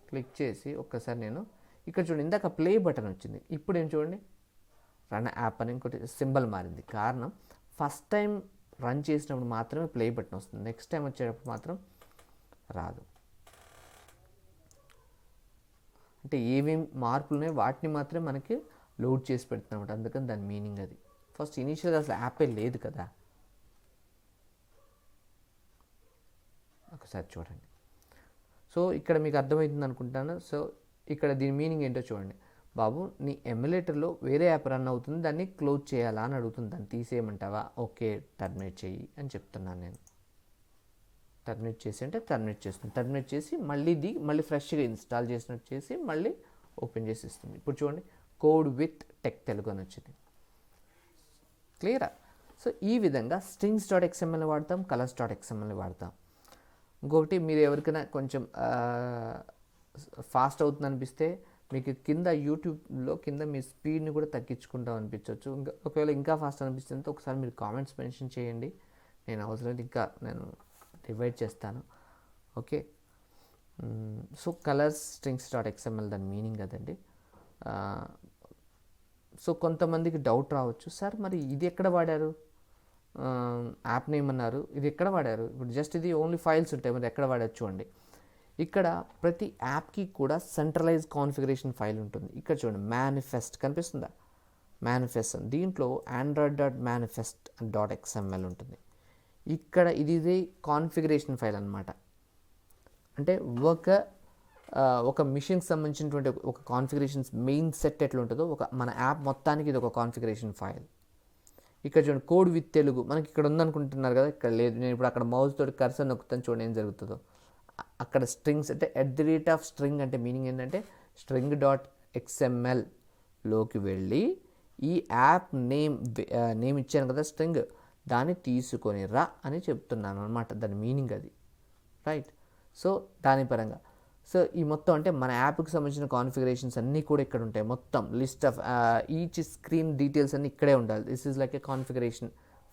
క్లిక్ చేసి ఒక్కసారి నేను ఇక్కడ చూడండి, ఇందాక ప్లే బటన్ వచ్చింది, ఇప్పుడు ఏం చూడండి రన్ యాప్ అని ఇంకోటి సింబల్ మారింది. కారణం ఫస్ట్ టైం రన్ చేసినప్పుడు మాత్రమే ప్లే బటన్ వస్తుంది, నెక్స్ట్ టైం వచ్చేటప్పుడు మాత్రం రాదు. అంటే ఏమేమి మార్పులు ఉన్నాయో వాటిని మాత్రమే మనకి లోడ్ చేసి పెడుతున్నమాట, అందుకని దాని మీనింగ్ అది. ఫస్ట్ ఇనీషియల్గా అసలు యాపే లేదు కదా. ఒకసారి చూడండి. సో ఇక్కడ మీకు అర్థమవుతుంది అనుకుంటాను. సో ఇక్కడ దీని మీనింగ్ ఏంటో చూడండి. బాబు నీ ఎమ్యులేటర్లో వేరే యాప్ రన్ అవుతుంది, దాన్ని క్లోజ్ చేయాలా అని అడుగుతుంది, దాన్ని తీసేయమంటావా? ఓకే టర్మినేట్ చేయి అని చెప్తున్నాను నేను. టర్మినేట్ చేసి అంటే టర్మినేట్ చేస్తుంది, టర్మినేట్ చేసి మళ్ళీ ఫ్రెష్గా ఇన్స్టాల్ చేసినట్టు చేసి మళ్ళీ ఓపెన్ చేసి ఇస్తుంది. ఇప్పుడు చూడండి కోడ్ విత్ టెక్ తెలుగు అని వచ్చింది. క్లియరా? సో ఈ విధంగా strings.xml వాడతాం, colors.xml వాడతాం. ఇంకొకటి, మీరు ఎవరికైనా కొంచెం ఫాస్ట్ అవుతుంది అనిపిస్తే మీకు కింద యూట్యూబ్లో కింద మీ స్పీడ్ని కూడా తగ్గించుకుంటాం అనిపించవచ్చు. ఇంకా ఒకవేళ ఇంకా ఫాస్ట్ అనిపిస్తుంది ఒకసారి మీరు కామెంట్స్ మెన్షన్ చేయండి, నేను అవసరమైతే ఇంకా నేను డివైడ్ చేస్తాను. ఓకే, సో కలర్స్ strings.xml దాని మీనింగ్ అదండి. సో కొంతమందికి డౌట్ రావచ్చు, సార్ మరి ఇది ఎక్కడ వాడారు, యాప్ నేమ్ అన్నారు, ఇది ఎక్కడ వాడారు? ఇప్పుడు జస్ట్ ఇది ఓన్లీ ఫైల్స్ ఉంటాయి, మరి ఎక్కడ వాడారు చూడండి. ఇక్కడ ప్రతి యాప్కి కూడా సెంట్రలైజ్ కాన్ఫిగరేషన్ ఫైల్ ఉంటుంది. ఇక్కడ చూడండి మేనిఫెస్ట్ కనిపిస్తుందా, మేనిఫెస్ట్ దీంట్లో android.manifest.xml ఉంటుంది. ఇక్కడ ఇది కాన్ఫిగరేషన్ ఫైల్ అనమాట. అంటే ఒక మిషన్కి సంబంధించినటువంటి ఒక కాన్ఫిగరేషన్స్ మెయిన్ సెట్ ఎట్లా ఉంటుందో మన యాప్ మొత్తానికి ఇది ఒక కాన్ఫిగరేషన్ ఫైల్. ఇక్కడ చూడండి కోడ్ విత్ తెలుగు మనకి ఇక్కడ ఉందనుకుంటున్నారు కదా, ఇక్కడ లేదు. నేను ఇప్పుడు అక్కడ మౌస్ తోటి కర్సర్ నొక్కుతాను, చూడండి ఏం జరుగుతుందో. అక్కడ స్ట్రింగ్స్ అంటే @string అంటే మీనింగ్ ఏంటంటే string.xmlలోకి వెళ్ళి ఈ యాప్ నేమ్ ఇచ్చాను కదా స్ట్రింగ్, దాన్ని తీసుకొని రా అని చెప్తున్నాను అనమాట, దాని మీనింగ్ అది, రైట్. సో దాని పరంగా సో ఈ మొత్తం అంటే మన యాప్కి సంబంధించిన కాన్ఫిగరేషన్స్ అన్నీ కూడా ఇక్కడ ఉంటాయి. మొత్తం list of each screen details అన్నీ ఇక్కడే ఉండాలి. This is like A configuration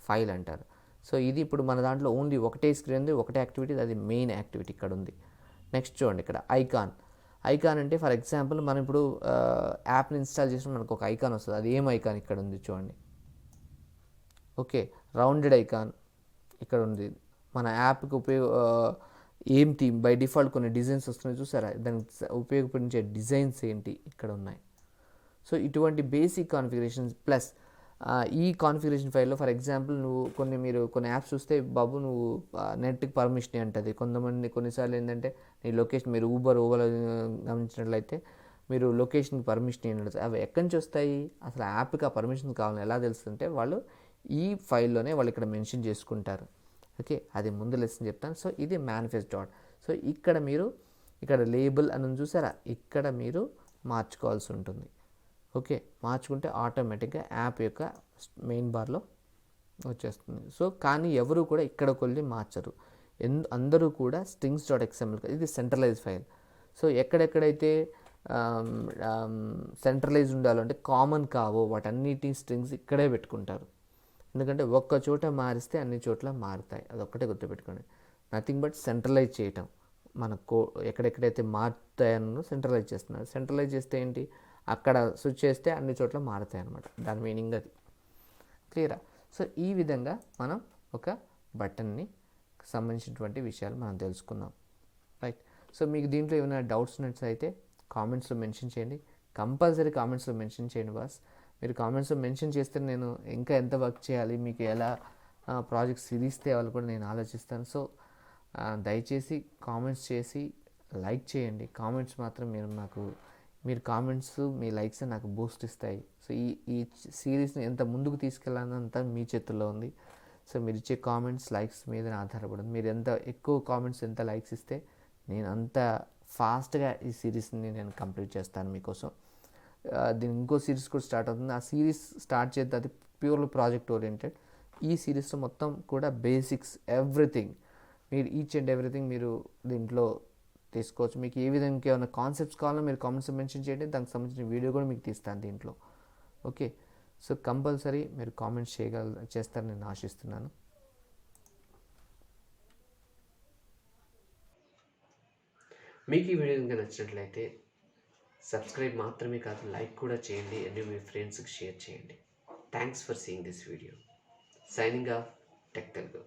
file అంటారు. సో ఇది ఇప్పుడు మన దాంట్లో ఓన్లీ ఒకటే స్క్రీన్ ఉంది, ఒకటే యాక్టివిటీ, అది మెయిన్ యాక్టివిటీ ఇక్కడ ఉంది. నెక్స్ట్ చూడండి ఇక్కడ ఐకాన్ అంటే ఫర్ ఎగ్జాంపుల్ మనం ఇప్పుడు యాప్ని ఇన్స్టాల్ చేసిన మనకు ఒక ఐకాన్ వస్తుంది, అది ఏం ఐకాన్ ఇక్కడ ఉంది చూడండి. ఓకే, రౌండెడ్ ఐకాన్ ఇక్కడ ఉంది. మన యాప్కి ఏం థీమ్ బై డిఫాల్ట్ కొన్ని డిజైన్స్ వస్తున్నాయి చూసారా, దానికి ఉపయోగపడించే డిజైన్స్ ఏంటి ఇక్కడ ఉన్నాయి. సో ఇటువంటి బేసిక్ కాన్ఫిగరేషన్స్ ప్లస్ ఈ కాన్ఫిగరేషన్ ఫైల్లో ఫర్ ఎగ్జాంపుల్ మీరు కొన్ని యాప్స్ చూస్తే బాబు నువ్వు నెట్కి పర్మిషన్ అంటుంది. కొన్నిసార్లు ఏంటంటే నీ లొకేషన్, మీరు ఓలా గమనించినట్లయితే మీరు లొకేషన్కి పర్మిషన్ ఏంటంటే అవి ఎక్కడి నుంచి వస్తాయి, అసలు యాప్కి ఆ పర్మిషన్ కావాలని ఎలా తెలుస్తుంటే వాళ్ళు ఈ ఫైల్లోనే వాళ్ళు ఇక్కడ మెన్షన్ చేసుకుంటారు. ఓకే, అది ముందు లెసన్ చెప్తాను. సో ఇది మేనిఫెస్ట్ డాట్. సో ఇక్కడ మీరు ఇక్కడ లేబుల్ అని చూసారా, ఇక్కడ మీరు మార్చుకోవాల్సి ఉంటుంది. ఓకే, మార్చుకుంటే ఆటోమేటిక్గా యాప్ యొక్క మెయిన్ బార్లో వచ్చేస్తుంది. సో కానీ ఎవరు కూడా ఇక్కడికి వెళ్ళి మార్చరు. అందరూ కూడా స్ట్రింగ్స్ డాట్ ఎక్స్ఎంఎల్, ఇది సెంట్రలైజ్ ఫైల్. సో ఎక్కడెక్కడైతే సెంట్రలైజ్ ఉండాలో అంటే కామన్ కావో వాటన్నిటి స్ట్రింగ్స్ ఇక్కడే పెట్టుకుంటారు. ఎందుకంటే ఒక్క చోట మారిస్తే అన్ని చోట్ల మారుతాయి, అదొక్కటే గుర్తుపెట్టుకోండి. నథింగ్ బట్ సెంట్రలైజ్ చేయటం. మన ఎక్కడెక్కడైతే మారుతాయన్నో సెంట్రలైజ్ చేస్తున్నారు. సెంట్రలైజ్ చేస్తే ఏంటి, అక్కడ స్విచ్ చేస్తే అన్ని చోట్ల మారుతాయి అన్నమాట, దాని మీనింగ్ అది. క్లియరా? సో ఈ విధంగా మనం ఒక బటన్ని సంబంధించినటువంటి విషయాలు మనం తెలుసుకుందాం. రైట్. సో మీకు దీంట్లో ఏమైనా డౌట్స్ ఉన్నట్లయితే కామెంట్స్లో మెన్షన్ చేయండి. కంపల్సరీ కామెంట్స్లో మెన్షన్ చేయండి బాస్. మీరు కామెంట్స్లో మెన్షన్ చేస్తే నేను ఇంకా ఎంత వర్క్ చేయాలి, మీకు ఎలా ప్రాజెక్ట్ సిరీస్ తేవాలి కూడా నేను ఆలోచిస్తాను. సో దయచేసి కామెంట్స్ చేసి లైక్ చేయండి. కామెంట్స్ మాత్రం మీరు కామెంట్స్, మీ లైక్స్ నాకు బూస్ట్ ఇస్తాయి. సో ఈ సిరీస్ని ఎంత ముందుకు తీసుకెళ్ళాలంతా మీ చేతుల్లో ఉంది. సో మీరు ఇచ్చే కామెంట్స్, లైక్స్ మీద ఆధారపడింది. మీరు ఎంత ఎక్కువ కామెంట్స్, ఎంత లైక్స్ ఇస్తే నేను అంత ఫాస్ట్గా ఈ సిరీస్ని నేను కంప్లీట్ చేస్తాను మీకోసం. దీని ఇంకో సిరీస్ కూడా స్టార్ట్ అవుతుంది. ఆ సిరీస్ స్టార్ట్ చేస్తే అది ప్యూర్లీ ప్రాజెక్ట్ ఓరియంటెడ్. ఈ సిరీస్లో మొత్తం కూడా బేసిక్స్, ఎవ్రీథింగ్, మీరు ఈచ్ అండ్ ఎవ్రీథింగ్ మీరు దీంట్లో తీసుకోవచ్చు. మీకు ఏ విధంగా ఏమైనా కాన్సెప్ట్స్ కావాలో మీరు కామెంట్స్ మెన్షన్ చేయండి, దానికి సంబంధించిన వీడియో కూడా మీకు తీస్తాను దీంట్లో. ఓకే, సో కంపల్సరీ మీరు కామెంట్స్ చేస్తారని నేను ఆశిస్తున్నాను. మీకు ఈ వీడియో కనుక నచ్చినట్లయితే సబ్స్క్రైబ్ మాత్రమే కాదు, లైక్ కూడా చేయండి అండ్ మీ ఫ్రెండ్స్కి షేర్ చేయండి. Thanks for seeing this video. Signing off, tech Telugu.